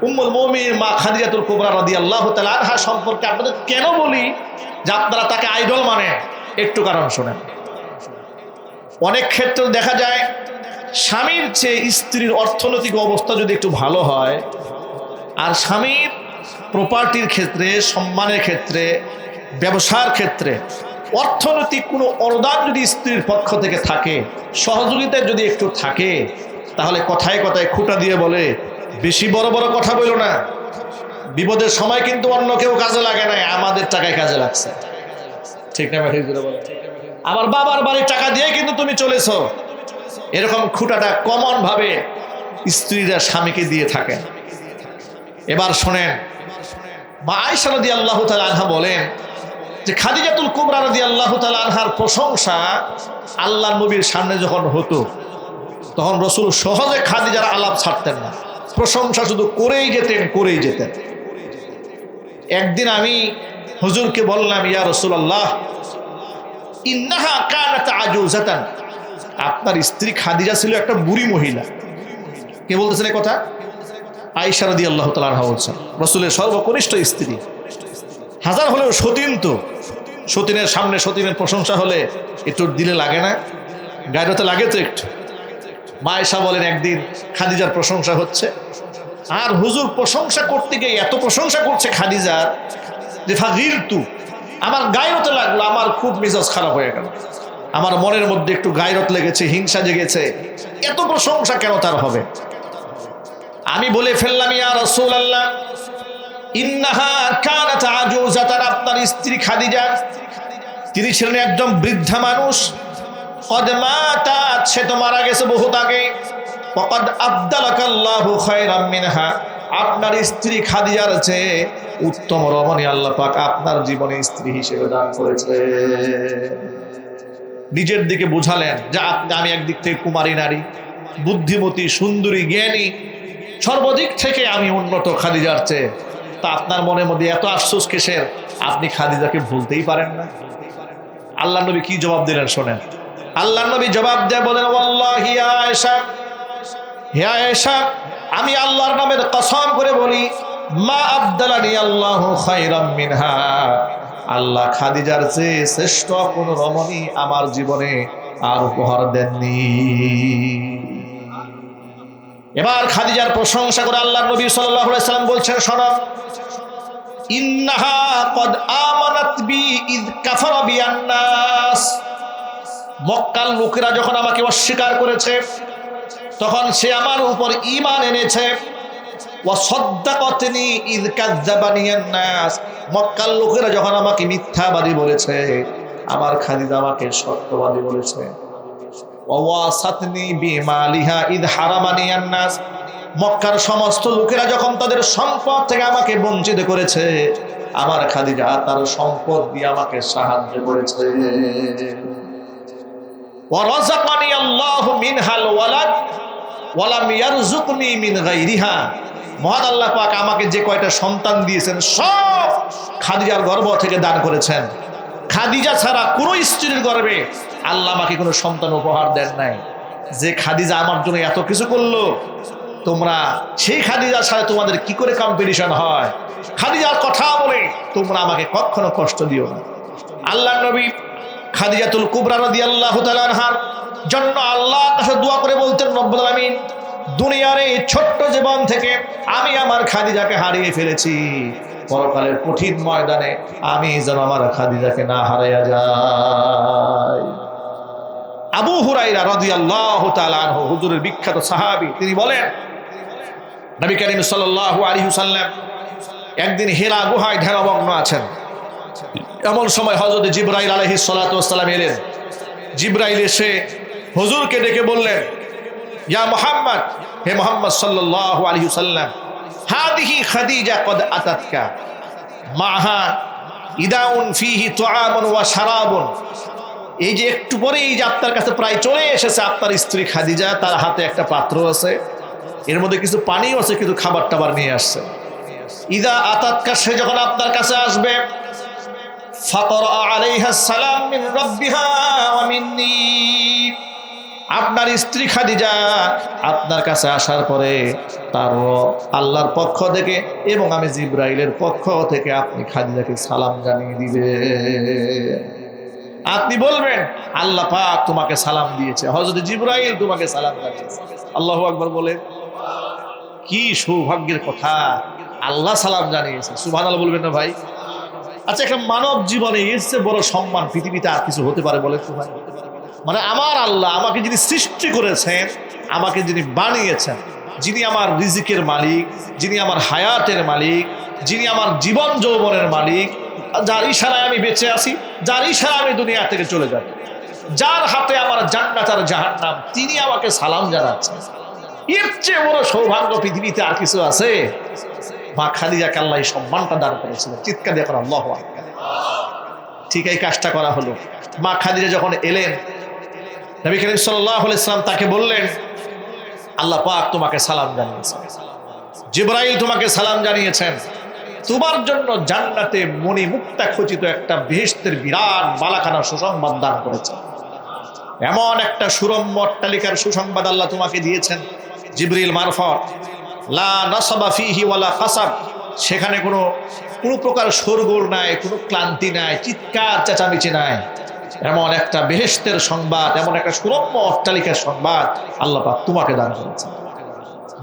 উম্মুল মুমিনিন মা খাদিজাতুল কুবরা রাদিয়াল্লাহু তাআলা আনহা সম্পর্কে আপনাদের কেন বলি যে আপনারা তাকে আইডল মানে? একটু কারণ শোনেন। অনেক ক্ষেত্রে দেখা যায় স্বামীর চেয়ে স্ত্রীর অর্থনৈতিক অবস্থা যদি একটু ভালো হয়, আর স্বামীর প্রপার্টির ক্ষেত্রে, সম্মানের ক্ষেত্রে, ব্যবসার ক্ষেত্রে অর্থনৈতিক কোনো অনুদান যদি স্ত্রীর পক্ষ থেকে থাকে, সহযোগিতায় যদি একটু থাকে, তাহলে কথায় কথায় খুঁটা দিয়ে বলে, বেশি বড় বড় কথা বলো না, বিপদের সময় কিন্তু অন্য কেউ কাজে লাগে নাই, আমাদের টাকায় কাজে লাগছে। ঠিক না? ঠিক বলে, আমার বাবার বাড়ির টাকা দিয়ে কিন্তু তুমি চলেছো। এরকম খুঁটাটা কমন ভাবে স্ত্রীরা স্বামীকে দিয়ে থাকেন। এবার শোনেন, মা আয়েশা রাদিয়াল্লাহু তাআলা আনহা বলেন যে খাদিজাতুল কুবরা রাদিয়াল্লাহু তাআলা আনহার প্রশংসা আল্লাহর নবীর সামনে যখন হতো, তখন রাসূল সহজে খাদিজার আলাপ ছাড়তেন না, প্রশংসা শুধু করেই যেতেন। একদিন আমি হুজুরকে বললাম, ইয়া রাসূলুল্লাহ, ইন্নাহা কানাত আজুজাতান, আপনার স্ত্রী খাদিজা ছিল একটা বুড়ি মহিলা। কে বলতেছেন এই কথা? আয়েশা রাদিয়াল্লাহু তাআলা আনহা বলছেন, রাসূলের সর্বকনিষ্ঠ স্ত্রী। হাজার হলেও সতীন, তো সতীনের সামনে সতীনের প্রশংসা হলে একটু দিলে লাগে না? গায়রতে লাগে তো একটু। মা আয়েশা বলেন, একদিন খাদিজার প্রশংসা হচ্ছে, আর হুজুর প্রশংসা করতে গিয়ে এত প্রশংসা করছে খাদিজার যে ফাগিরতু, আমার গায়রতে লাগলো, আমার খুব মেজাজ খারাপ হয়ে গেল, আমার মনের মধ্যে একটু গায়রত লেগেছে, হিংসা জেগেছে, এত প্রশংসা কেন তার হবে? আমি বলে ফেললাম, ইয়া রাসূলুল্লাহ, ইন্নাহা কানাত আজুজাতান, আপনার স্ত্রী খাদিজা তিনি ছিলেন একজন বৃদ্ধা মানুষ। কদ মাতাত, সে তো মারা গেছে বহুত আগে। ওয়াকাদ আবদালাকাল্লাহু খায়রাম মিনহা, আপনার স্ত্রী খাদিজার চেয়ে উত্তম রমণী আল্লাহ পাক আপনার জীবনে স্ত্রী হিসেবে দান করেছে। নিজের দিকে বুঝালেন যে আমি একদিক থেকে কুমারী নারী, বুদ্ধিমতী, সুন্দরী, জ্ঞানী, সর্বদিক থেকে আমি উন্নত খাদিজার চেয়ে। তা আপনার মনের মধ্যে এত আফসোস কিসের? আপনি খাদিজাকে ভুলতেই পারেন না। আল্লাহ নবী কি জবাব দিলেন শোনেন। আল্লাহ নবী জবাব দেয়, বলেন, ওয়াল্লাহি ইয়া আয়েশা, হে আয়েশা, আমি আল্লাহর নামের কসম করে বলি, মা আবদালানি আল্লাহু খায়রাম মিনহা, আল্লাহ খাদিজার চেয়ে শ্রেষ্ঠ কোন রমণী আমার জীবনে আর উপহার দেননি। এবার খাদিজার প্রশংসা করে আল্লাহ নবী সাল্লাল্লাহু আলাইহি সাল্লাম বলছেন, শোনো, ইন্নাহা ক্বাদ আমানাত বি ইয কাফারা বিয়ান নাস, মক্কার লোকেরা যখন আমাকে অস্বীকার করেছে তখন সে আমার উপর ঈমান এনেছে। ওয়া সাদ্দাকাতনি ইয কাযযাবানিয়ান নাস, মক্কার লোকেরা যখন আমাকে মিথ্যাবাদী বলেছে, আমার খাদিজা আমাকে সত্যবাদী বলেছে। ওয়া ওয়াসাতনি বিমালিহা ইয হারামানিয়ান নাস, মক্কার সমস্ত লোকেরা যখন তাদের সম্পদ থেকে আমাকে বঞ্চিত করেছে, আমার খাদিজা তার সম্পদ দিয়ে আমাকে সাহায্য করেছে। ওয়ারাযাকানি আল্লাহু মিনহাল ওয়ালাদ ওয়া লাম ইয়ারযুকনি মিন গায়রিহা। মহান আল্লাহ পাক আমাকে যে কয়টা সন্তান দিয়েছেন সব খাদিজার গর্ভ থেকে দান করেছেন। খাদিজা ছাড়া কোনো স্ত্রীর গর্ভে আল্লাহ আমাকে কোনো সন্তান উপহার দেন নাই। যে খাদিজা আমার জন্য এত কিছু করলো, তোমরা সেই খাদিজার সাথে তোমাদের কি করে কম্পিটিশন হয়? খাদিজার কথা বলে তোমরা আমাকে কখনো কষ্ট দিও না। আল্লাহ নবী খাদিজাতুল কুবরা রাদিয়াল্লাহু তাআলা আনহার জন্য আল্লাহর কাছে দোয়া করে বলতেন, রব্বুল আলামিন, দুনিয়ার এই ছোট্ট জীবন থেকে আমি আমার খাদিজাকে হারিয়ে ফেলেছি, পরকালের কঠিন ময়দানে আমি যেন আমার খাদিজাকে না হারাইয়া যাই। আবু হুরায়রা রাদিয়াল্লাহু তাআলা আনহু, হুজুরের বিখ্যাত সাহাবী, তিনি বলেন নবী করিম সাল্লাল্লাহু আলাইহি ওয়াসাল্লাম একদিন হিরা গুহায় ধ্যানমগ্ন আছেন। এমন সময় হযরত জিবরাইল আলাইহিস সালাতু ওয়াস সালাম এলেন। জিবরাইল এসে হুজুরকে ডেকে বললেন, ইয়া মুহাম্মদ, হে মুহাম্মদ সাল্লাল্লাহু আলাইহি ওয়াসাল্লাম, হাদিহি খাদিজা কদ আতাতকা মাহা ইদাউন ফিহি তুআমুন ওয়া শারাবুন। এই যে একটু পরে এই যে আপনার কাছে প্রায় চলে এসেছে আপনার স্ত্রী খাদিজা, তার হাতে একটা পাত্র আছে, এর মধ্যে কিছু পানিও আছে, কিছু খাবার টাবার নিয়ে আসছে। ইদা আতাতকা, সে যখন আপনার কাছে আসবে, ফাকরা আলাইহা সালাম মিন রাব্বিহা ওয়া মিন্নি। আপনার স্ত্রী খাদিজা আপনার কাছে আসার পরে তার আল্লাহর পক্ষ থেকে এবং আমি জিবরাইলের পক্ষ থেকে আপনি খাদিজাকে সালাম জানিয়ে দিবেন। আপনি বলবেন, আল্লাহ পাক তোমাকে সালাম দিয়েছে, হযরত জিবরাইল তোমাকে সালাম জানিয়েছে। আল্লাহু আকবার বলে, কি সৌভাগ্যের কথা, আল্লাহ সালাম জানিয়েছে। সুবহানাল্লাহ বলবেন না ভাই? আচ্ছা, একটা মানব জীবনে এর চেয়ে বড় সম্মান পৃথিবীতে আর কিছু হতে পারে বলে? মানে আমার আল্লাহ আমাকে যিনি সৃষ্টি করেছেন, আমাকে যিনি বানিয়েছেন, যিনি আমার রিজিকের মালিক, যিনি আমার হায়াতের মালিক, যিনি আমার জীবন যৌবনের মালিক, যার ইশারায় আমি বেঁচে আছি, যার ইশারায় আমি দুনিয়া থেকে চলে যাব, যার হাতে আমার জান্নাত আর জাহান্নাম, তিনি আমাকে সালাম জানাচ্ছেন। এর চেয়ে বড় সৌভাগ্য পৃথিবীতে আর কিছু আছে? মা খাদিজাকে আল্লাহ এই সম্মানটা দান করেছিলেন। চিৎকার দিয়ে করা আল্লাহু আকবার। ঠিক এই কাজটা করা হলো। মা খাদিজা যখন এলেন, নবী করিম সাল্লাল্লাহু আলাইহি ওয়াসাল্লাম তাকে বললেন, আল্লাহ পাক তোমাকে সালাম জানিয়েছেন, জিবরাইল তোমাকে সালাম জানিয়েছেন, তোমার জন্য জান্নাতে মণি মুক্তা খচিত একটা বেহেশতের বিরাট বালাখানা সুসংবাদ দান করেছেন। এমন একটা সুরম্য অট্টালিকার সুসংবাদ আল্লাহ তোমাকে দিয়েছেন জিবরিল মারফত। লা নাসাবা ফিহি ওয়ালা কাসাব, সেখানে কোনো প্রকার শোরগোল নাই, কোনো ক্লান্তি নাই, চিৎকার চেঁচামেচি নাই। এমন একটা বেহেশতের সংবাদ, এমন একটা সুরম্য অট্টালিকার সংবাদ আল্লাহ পাক তোমাকে দান করেছেন।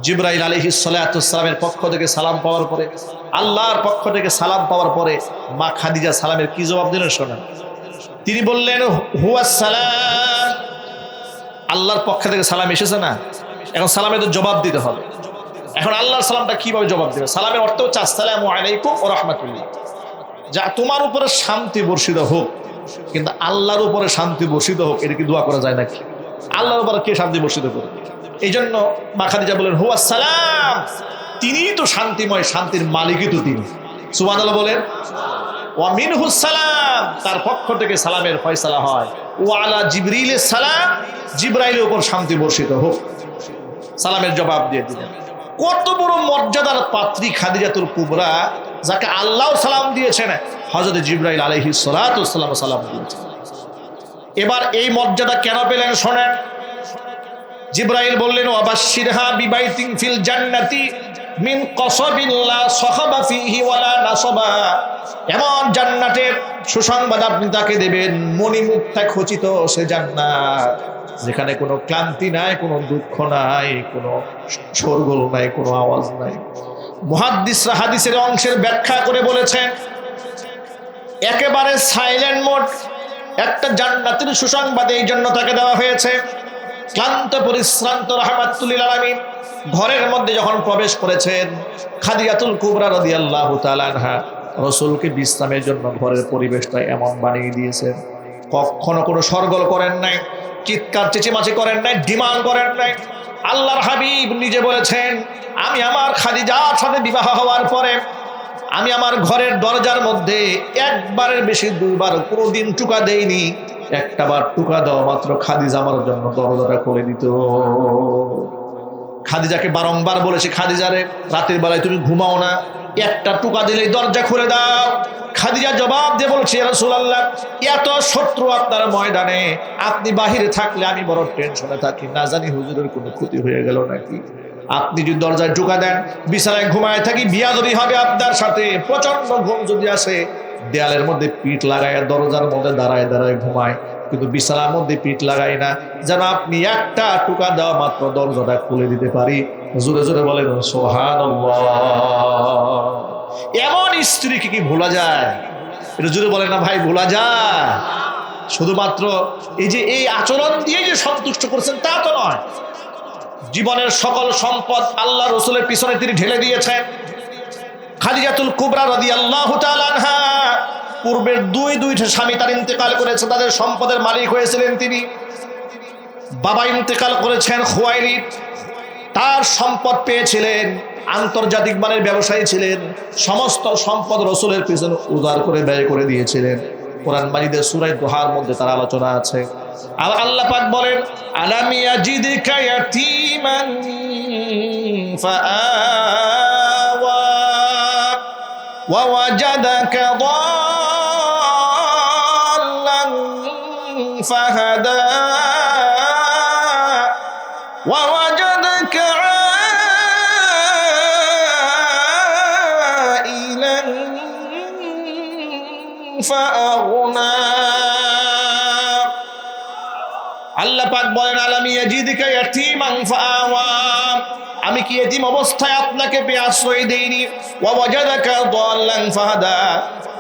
জিবরাইল আলাইহিস সালাতু ওয়াস সালামের পক্ষ থেকে সালাম পাওয়ার পরে, আল্লাহর পক্ষ থেকে সালাম পাওয়ার পরে মা খাদিজা সালামের কি জবাব দিলেন শোনেন। তিনি বললেন, হুয়াস সালাম। আল্লাহর পক্ষ থেকে সালাম এসেছে না, এখন সালামের তো জবাব দিতে হবে। এখন আল্লাহর সালামটা কিভাবে জবাব দেবে? সালামের অর্থ হচ্ছে আসসালামু আলাইকুম ওয়া রাহমাতুল্লাহ, যা তোমার উপরে শান্তি বর্ষিত হোক। কিন্তু আল্লাহর উপরে শান্তি বর্ষিত হোক, এটা কি দোয়া করা যায় নাকি? আল্লাহর উপরে কে শান্তি বর্ষিত করে? এই জন্য মা খাদিজা বলেন, হুয়াস সালাম, তিনিই তো শান্তিময়, শান্তির মালিকই তো তিনি। সুবহানাল্লাহ বলেন। ওয়া মিনহুস সালাম, তার পক্ষ থেকে সালামের ফয়সালা হয়। ওয়া আলা জিবরিলের সালাম, জিবরাইলের উপর শান্তি বর্ষিত হোক। সালামের জবাব দিয়ে দিলেন। কত বড় মর্যাদার পাত্রী খাদিজাতুল কুবরা, যাকে আল্লাহ সালাম দিয়েছেন, হযরত জিবরাইল আলাইহিস সালাতু ওয়াস সালাম সালাম দিয়েছেন। এবার এই মর্যাদা কেন পেলেন শোনেন। জিবরাইল বললেন, ওয়াবাশশিরহা বিবাইতিন ফিল জান্নাতি মিন কসবিন লা সাখাবা ফিহি ওয়ালা নাসাবা। এমন জান্নাতের সুসংবাদ আপনি তাকে দেবেন, মণিমুক্তা খচিত সে জান্নাত, যেখানে কোনো ক্লান্তি নাই, কোনো দুঃখ নাই, কোনো শোরগোল নাই, কোনো আওয়াজ নাই। মুহাদ্দিসরা হাদিসের অংশের ব্যাখ্যা করে বলেছেন, একেবারে সাইলেন্ট মোড একটা জান্নাতের সুসংবাদ এই জন্য তাকে দেওয়া হয়েছে। ক্লান্ত পরিশ্রান্ত রাহমাতুল লিল আলামিন ঘরের মধ্যে যখন প্রবেশ করেছেন, খাদিজাতুল কুবরা রাদিয়াল্লাহু তাআলা আনহা রাসূলকে বিশ্রামের জন্য ঘরের পরিবেশটা এমন বানিয়ে দিয়েছেন, কখনো কোনো শোরগোল করেন নাই, চিৎকার চেঁচামেচি করেন নাই, ডিমান্ড করেন নাই। আল্লাহর হাবিব নিজে বলেছেন, আমি আমার খাদিজার সাথে বিবাহ হওয়ার পরে আমি আমার ঘরের দরজার মধ্যে একবারের বেশি দুইবার কোনোদিন টুকা দেইনি, একটা বার টুকা দেওয়া মাত্র খাদিজা আমার জন্য দরজাটা খুলে দিত। খাদিজাকে বারংবার বলেছি, খাদিজারে রাতের বেলায় তুমি ঘুমাও না, একটা টুকা দিলেই দরজা খুলে দাও। খাদিজা জবাব দিয়ে বলছে, ইয়া রাসূলুল্লাহ, এত শত্রু আপনার ময়দানে, আপনি বাহিরে থাকলে আমি বড় টেনশনে থাকি, না জানি হুজুরের কোনো ক্ষতি হয়ে গেল নাকি। আপনি যদি দরজায় ঢুকা দেন, বিছানায় ঘুমায় থাকি, বিয়াদবি হবে আপনার সাথে, প্রচন্ড ঘুম যদি আসে, দেয়ালের মধ্যে পিঠ লাগায় দরজার মধ্যে দাঁড়ায় দাঁড়ায় ঘুমায়, কিন্তু বিছানার মধ্যে পিঠ লাগাই না, যেন আপনি একটা টুকা দেওয়া মাত্র দরজাটা খুলে দিতে পারি। জোরে জোরে বলেন সুবহানাল্লাহ। এমন স্ত্রীকে কি ভোলা যায়? এটা জোরে বলেন না ভাই, ভোলা যায়? শুধুমাত্র এই আচরণ দিয়ে যে সন্তুষ্ট করছেন তা তো নয়, জীবনের সকল সম্পদ আল্লাহ রসুলের পিছনে তিনি ঢেলে দিয়েছেন। খাদিজাতুল কুবরা রাদিয়াল্লাহু তাআলা আনহা, পূর্বের দুইটা স্বামী তার ইন্তেকাল করেছে, তাদের সম্পদের মালিক হয়েছিলেন তিনি। বাবা ইন্তেকাল করেছেন খুয়াইলিদ, তার সম্পদ পেয়েছিলেন, আন্তর্জাতিক মানের ব্যবসায়ী ছিলেন, সমস্ত সম্পদ রসুলের পিছনে উদার করে ব্যয় করে দিয়েছিলেন। কোরআন মাজিদের সূরা দুহার মধ্যে তার আলোচনা আছে। আর আল্লাহ পাক বলেন, আলাম ইয়াজিদকা ইয়াতীমান ফাআওয়া ওয়া ওয়াজাদাকা দাল্লান ফাহাদা ওয়া ওয়াজাদাকা আইলান ফাআগনা। আল্লাহ পাক বলেন, আলাম ইয়াজিদকা ইয়াতীমান ফাআওয়া, আমি কি এতিম অবস্থায় আপনাকে পেয়ে আশ্রয় দেইনি? ওয়া ওয়াজাদাকা দাল্লান ফাহাদা,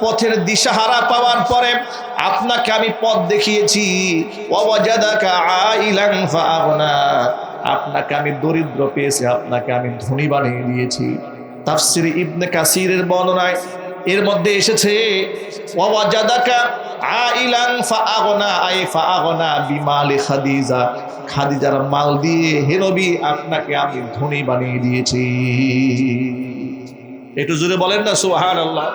পথের দিশাহারা পাওয়ার পরে আপনাকে আমি পথ দেখিয়েছি। ওয়া ওয়াজাদাকা আইলান ফাআগনা, আপনাকে আমি দরিদ্র পেয়েছি, আপনাকে আমি ধনী বানিয়ে দিয়েছি। তাফসীর ইবনে কাসিরের বর্ণনায় এর মধ্যে এসেছে, ওয়া ওয়াজাদাকা আইলান ফাআগনা, আই ফাআগনা বিমালি খাদিজা, খাদিজার মাল দিয়ে হে নবী আপনাকে আমি ধনী বানিয়ে দিয়েছি। একটু জোরে বলেন না সুবহানাল্লাহ।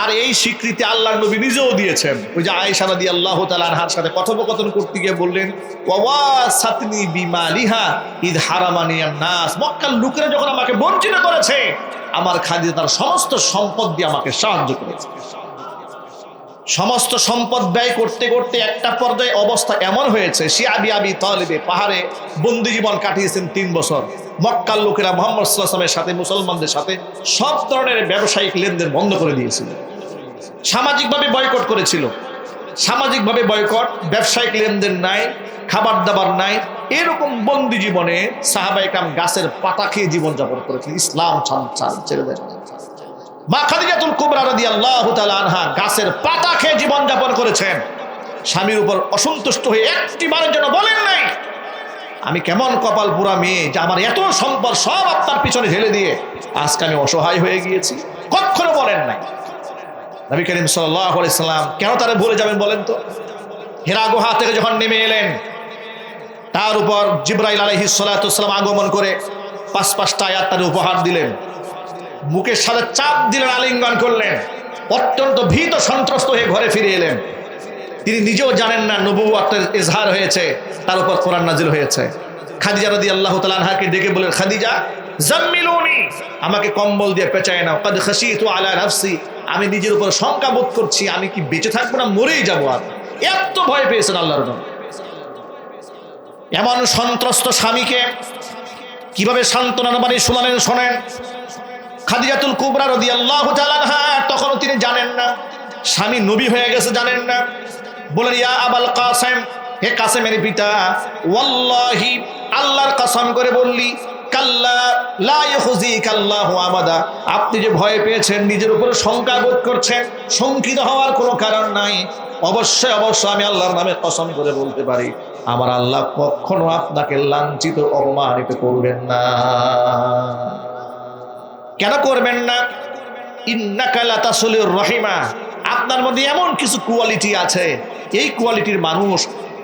আর এই স্বীকৃতি আল্লাহর নবী নিজেও দিয়েছেন। ওই যে আয়েশা রাদিয়াল্লাহু তাআলা আনহার সাথে কথোপকথন করতে গিয়ে বললেন, ওয়াসাতনি বিমালিহা ইদ হারামানি আন-নাস, মক্কার লোকেরা যখন আমাকে বঞ্চিত করেছে, আমার খাদিজা তার সমস্ত সম্পদ দিয়ে আমাকে সাহায্য করেছে। সমস্ত সম্পদ ব্যয় করতে করতে একটা পর্যায়ে অবস্থা এমন হয়েছে, শিয়াবি আবি তালিবে পাহাড়ে বন্দি জীবন কাটিয়েছেন 3 বছর। মক্কার লোকেরা মুহাম্মদ সাল্লাল্লাহু আলাইহি ওয়াসাল্লামের সাথে, মুসলমানদের সাথে সব ধরনের ব্যবসায়িক লেনদেন বন্ধ করে দিয়েছিল, সামাজিকভাবে বয়কট করেছিল। সামাজিকভাবে বয়কট, ব্যবসায়িক লেনদেন নাই, খাবার দাবার নাই, এরকম বন্দি জীবনে সাহাবায়ে কেরাম গাছের পাতা খেয়ে জীবনযাপন করেছেন, ইসলাম ছেড়ে দেন। মা খাদিজাতুল কুবরা রাদিয়াল্লাহু তাআলা আনহা গাছের পাতা খেয়ে জীবনযাপন করেছেন। স্বামীর উপর অসন্তুষ্ট হয়ে একটি বারের জন্য বলেন নাই, আমি কেমন কপাল পুরা মেয়ে যে আমার এত সম্পদ সব আপনার পিছনে ঢেলে দিয়ে আজকে আমি অসহায় হয়ে গিয়েছি, কখনো বলেন নাই। নবী করিম সাল্লাল্লাহু আলাইহি সাল্লাম কেন তারা ভুলে যাবেন বলেন তো? হিরা গুহা থেকে যখন নেমে এলেন, তার উপর জিবরাইল আলাইহিস সালাতু ওয়াস সালাম আগমন করে 5টা আয়াত তার উপহার দিলেন, মুখের সাথে চাপ দিলেন, আলিঙ্গন করলেন, অত্যন্ত ভীত সন্ত্রস্ত হয়ে ঘরে ফিরে এলেন। তিনি নিজেও জানেন না নবুওয়াতের ইজহার হয়েছে, তার উপর কোরআন নাজিল হয়েছে। খাদিজা রাদিয়াল্লাহু তাআলা আনহাকে ডেকে বলেন, খাদিজা জাম্মিলুনি, আমাকে কম্বল দিয়ে পেঁচায় নাও, কাদ খাশিতু আলা নাফসি, আমি নিজের উপর শঙ্কা বোধ করছি, আমি কি বেঁচে থাকবো না মরেই যাবো। আর এত ভয় পেয়েছেন আল্লাহর নবী। এমন সন্ত্রস্ত স্বামীকে কিভাবে সান্ত্বনা বাণী শোনেন খাদিজাতুল কুবরা রাদিয়াল্লাহু তাআলা আনহা। তখন তিনি জানেন না স্বামী নবী হয়ে গেছে, জানেন না। বলেন, ইয়া আবাল কাসেম, হে কাসেমের পিতা, ওয়াল্লাহি, আল্লাহর কসম করে বললি, কাল্লা লা ইউখজিকাল্লাহু আবাদা, আপনি যে ভয় পেয়েছেন, নিজের উপরে শঙ্কা বোধ করছেন, শঙ্কিত হওয়ার কোনো কারণ নাই। অবশ্যই আমি আল্লাহর নামে কসম করে বলতে পারি, আমার আল্লাহ কখনো আপনাকে লাঞ্ছিত অপমানিত করবেন না। কেন করবেন না? ইন্নাকা লাতাসিলুর রহিমা, আপনার মধ্যে এমন কিছু কোয়ালিটি আছে, এই কোয়ালিটির মানুষ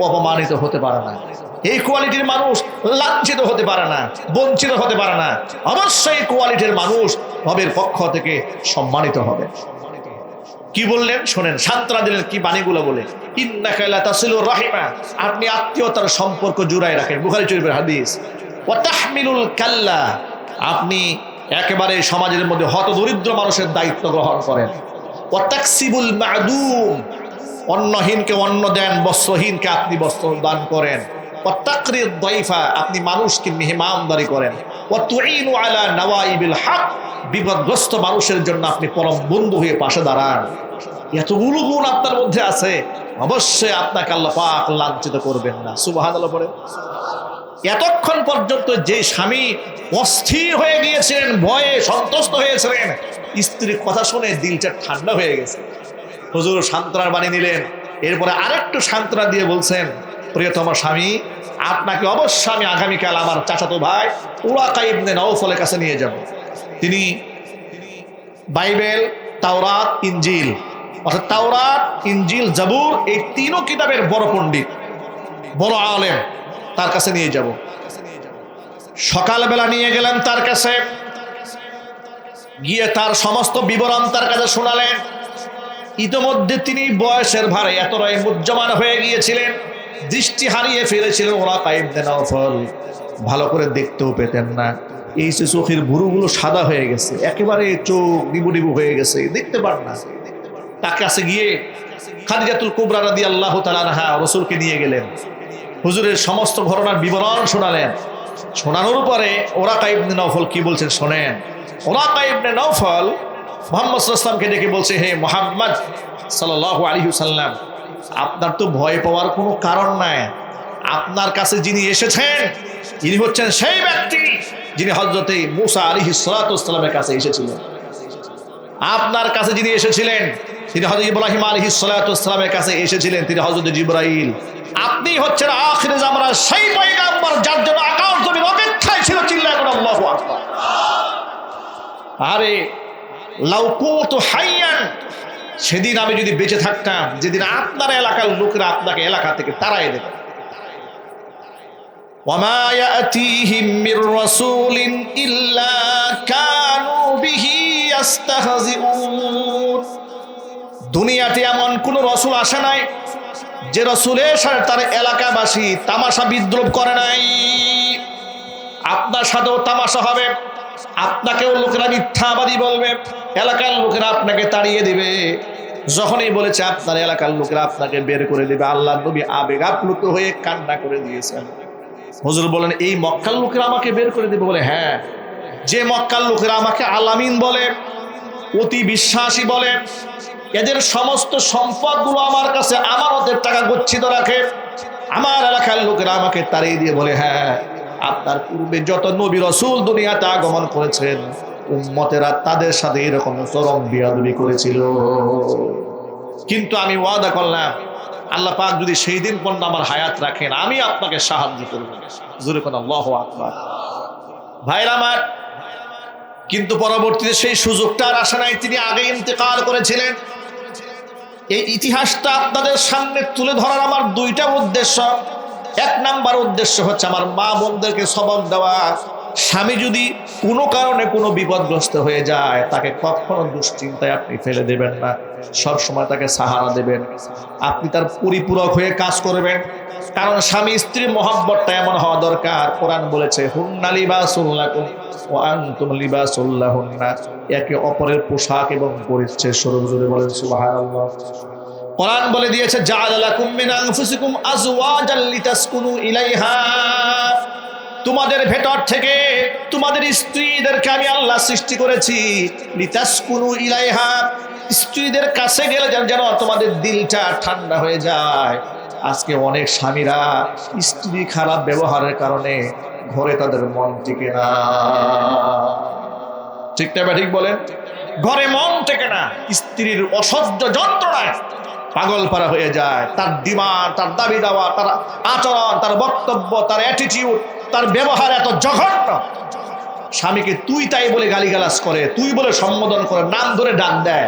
অপমানিত হতে পারে না। এই কোয়ালিটির মানুষ লাঞ্ছিত হতে পারে না, বঞ্চিত হতে পারে না। অবশ্যই কোয়ালিটির মানুষ রবের পক্ষ থেকে সম্মানিত হবে। কি বললেন শোনেন, সান্ত্বনা দিলেন কি বাণীগুলো বলে, ইন্নাকা লা তাসিলুর রাহিমা, আপনি আত্মীয়তার সম্পর্ক জুড়াই রাখেন, বুখারী শরীফের হাদিস। ওয়া তাহমিলুল কাল্লা, আপনি একেবারে সমাজের মধ্যে হতদরিদ্র মানুষের দায়িত্ব গ্রহণ করেন। ওয়া তাকসিবুল মা'দুম, অন্নহীনকে অন্ন দেন, বস্ত্রহীনকে আপনি বস্ত্র দান করেন। ওয়া তাকরিদ দাইফা, আপনি মানুষকে মেহমানদারি করেন। ওয়া তুঈনু আলা নাওয়াইবিল হক, বিপদগ্রস্ত মানুষের জন্য আপনি পরম বন্ধু হয়ে পাশে দাঁড়ান। এতগুলো গুণ আপনার মধ্যে আছে, অবশ্যই আপনাকে আল্লাহ পাক লাঞ্ছিত করবেন না। সুবহানাল্লাহ পড়ে। এতক্ষণ পর্যন্ত যে স্বামী অস্থির হয়ে গিয়েছিলেন, ভয়ে সন্ত্রস্ত হয়েছিলেন, স্ত্রীর কথা শুনে দিলটা ঠান্ডা হয়ে গেছে। হুজুর সান্ত্বনার বাণী নিলেন, এরপরে আরেকটু সান্ত্বনা দিয়ে বলছেন, প্রিয়তম স্বামী, আপনাকে অবশ্যই আমি আগামীকাল আমার চাচাতো ভাই উরাকা ইবনে নওফলের কাছে নিয়ে যাব। তিনি বাইবেল, তাওরাত, ইনজিল, অর্থাৎ তাওরাত, ইনজিল, জাবুর, এই তিনও কিতাবের বড় পণ্ডিত, বড় আলেম, তার কাছে নিয়ে যাব। সকালবেলা নিয়ে গেলেন তার কাছে, গিয়ে তার সমস্ত বিবরণ তার কাছে শোনালেন। ইতোমধ্যে তিনি বয়সের ভারে এতটাই মুহ্যমান হয়ে গিয়েছিলেন, দৃষ্টি হারিয়ে ফেলেছিলেন। উরাকা ইবনে নওফল ভালো করে দেখতেও পেতেন না, এই যে চোখের ভুরুগুলো সাদা হয়ে গেছে, একেবারে চোখ নিবু নিবু হয়ে গেছে, দেখতে পান না। তার কাছে গিয়ে খাদিজাতুল কুবরা রাদিয়াল্লাহু তাআলা আনহা রাসূলকে নিয়ে গেলেন, হুজুরের সমস্ত ঘটনার বিবরণ শোনালেন। শোনানোর পরে উরাকা ইবনে নওফল কি বলছেন শোনেন। উরাকা ইবনে নওফল মুহাম্মদ সাল্লাল্লাহু আলাইহি ওয়াসাল্লামকে ডেকে বলছে, হে মুহাম্মদ সাল্লাল্লাহু আলাইহি ওয়াসাল্লাম, আপনার তো ভয় পাওয়ার কোনো কারণ নাই। আপনার কাছে যিনি এসেছেন, ইনি হচ্ছেন সেই ব্যক্তি যিনি হযরতে মূসা আলাইহিস সালাতু ওয়াস সালামের কাছে এসেছিলেন। আপনার কাছে যিনি এসেছিলেন, তিনি হযরত ইব্রাহিম আলাইহিস সালাতু ওয়াস সালামের কাছে এসেছিলেন, তিনি হযরত জিবরাইল। আপনি হচ্ছেন আখির জামানার সেই পয়গম্বর, যার জন্য আকাশ জমিন অপেক্ষায় ছিল। চিল্লায় বলেন আল্লাহু আকবার। আরে লাউ কুনতু হাইয়ান, সেদিন আমি যদি বেঁচে থাকতাম, যেদিন আপনার এলাকার লোকেরা আপনাকে এলাকা থেকে তাড়ায় দেবে। ওয়ামা ইয়াতিহিম মির রাসূলিন ইল্লা কানু বিহি ইস্তাহজিউন, দুনিয়াতে এমন কোন রাসূল আসে নাই যে রাসূলের সাথে তার এলাকাবাসী তামাশা বিদ্রুপ করে নাই। আপনার সাথেও তামাশা হবে, আপনাকেও লোকেরা মিথ্যাবাদী বলবে, এলাকার লোকেরা আপনাকে তাড়িয়ে দিবে। যখনই বলেছে আপনার এলাকার লোকেরা আপনাকে বের করে দিবে, আল্লাহর নবী আবেগ আপ্লুত হয়ে কান্না করে দিয়েছেন। হুজুর বলেন, এই মক্কার লোকেরা আমাকে বের করে দিবে? বলে হ্যাঁ, যে মক্কার লোকেরা আমাকে আলামিন বলে, অতি বিশ্বাসী বলে, এদের সমস্ত সম্পদগুলো আমার কাছে আমানতের টাকা গচ্ছিত রাখে, আমার এলাকার লোকেরা আমাকে তাড়িয়ে দিয়ে বলে, হ্যাঁ, আপনার পূর্বে যত নবী রাসূল দুনিয়াতে আগমন করেছেন, উম্মতেরা তাদের সাথে এরকম চরম বিয়াদবি করেছিল। কিন্তু আমি ওয়াদা করলাম, আল্লাহ পাক যদি সেই দিন পর্যন্ত আমার হায়াত রাখেন, আমি আপনাকে সাহায্য করব। জোরে কোন আল্লাহু আকবার। ভাইরা আমার, কিন্তু পরবর্তীতে সেই সুযোগটা আর আসে নাই, তিনি আগে ইন্তেকাল করেছিলেন। এই ইতিহাসটা আপনাদের সামনে তুলে ধরার আমার দুইটা উদ্দেশ্য। এক নাম্বার উদ্দেশ্য হচ্ছে আমার মা বোনদেরকে সবক দেওয়া। স্বামী যদি কোনো কারণে কোনো বিপদগ্রস্ত হয়ে যায়, তাকে কখনো দুশ্চিন্তায় আপনি ফেলে দেবেন না, সব সময় তাকে সাহারা দেবেন, আপনি তার পরিপূরক হয়ে কাজ করবেন। কারণ স্বামী স্ত্রীর মহব্বতটা এমন হওয়া দরকার। কোরআন বলেছে, হুন্না লিবাসুল লাকুম ওয়া আনতুম লিবাসুল লাহুন্না, একে অপরের পোশাক এবং পরিচ্ছদ স্বরূপ। জোরে বলেন সুবহানাল্লাহ। কোরআন বলে দিয়েছে, জাআলা লাকুম মিন আনফুসিকুম আজওয়াজাল লিতাসকুনু ইলাইহা, তোমাদের ভেতর থেকে তোমাদের স্ত্রীদেরকে আমি আল্লাহ সৃষ্টি করেছি। লিতাসকুনু ইলাইহা, স্ত্রীদের কাছে গেলে যেন তোমাদের দিলটা ঠান্ডা হয়ে যায়। আজকে অনেক স্বামীরা স্ত্রী খারাপ ব্যবহারের কারণে ঘরে তাদের মন টিকে না। ঠিক না ঠিক বলেন? ঘরে মন টেকে না, স্ত্রীর অসহ্য যন্ত্রণায় পাগল পারা হয়ে যায়। তার ডিমান্ড, তার দাবি দাওয়া, তার আচরণ, তার বক্তব্য, তার অ্যাটিটিউড, তার ব্যবহার এত জঘন্য। স্বামীকে তুই তাই বলে গালিগালাজ করে, তুই বলে সম্বোধন করে, নাম ধরে ডাক দেয়,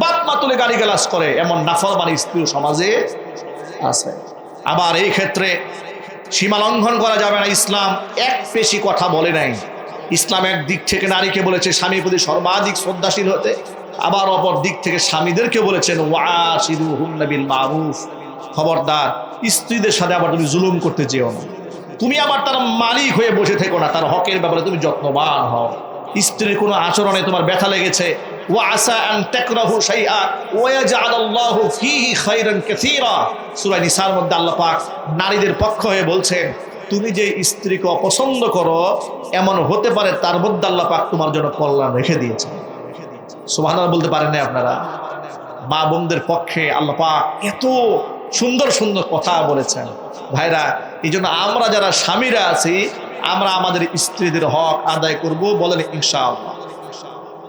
বাপ মা তুলে গালিগালাজ করে, এমন নাফরমান স্ত্রী সমাজে আছে। আবার এই ক্ষেত্রে সীমা লঙ্ঘন করা যাবে না। ইসলাম এক পেশি কথা বলে নাই। ইসলাম এক দিক থেকে নারীকে বলেছে স্বামীর প্রতি সর্বাধিক শ্রদ্ধাশীল হতে, আবার অপর দিক থেকে স্বামীদেরকে বলেছেন ওয়াশিরুহুন্না বিল মারুফ, খবরদার স্ত্রীদের সাথে আবার তুমি জুলুম করতে যেও না। তুমি আবার তার মালিক হয়ে বসে থেকো না, তার হকের ব্যাপারে তুমি যত্নবান হও। স্ত্রীর কোনো আচরণে তোমার ব্যথা লেগেছে, ওয়াসা আন তাকরাহু শাইআ ওয়া ইয়াজআলাল্লাহু ফীহি খায়রান কাসীরা, সূরা নিসার মধ্যে আল্লাহ পাক নারীদের পক্ষ হয়ে বলছেন তুমি যে স্ত্রীকে অপছন্দ করো এমন হতে পারে তার মধ্যে আল্লাহ পাক তোমার জন্য কল্যাণ রেখে দিয়েছেন। সুবহানাল্লাহ বলতে পারেন না আপনারা? মা বোনদের পক্ষে আল্লাহ পাক এত সুন্দর সুন্দর কথা বলেছেন। ভাইরা, এই জন্য আমরা যারা স্বামীরা আছি আমরা আমাদের স্ত্রীদের হক আদায় করব। বলেন ইনশাআল্লাহ?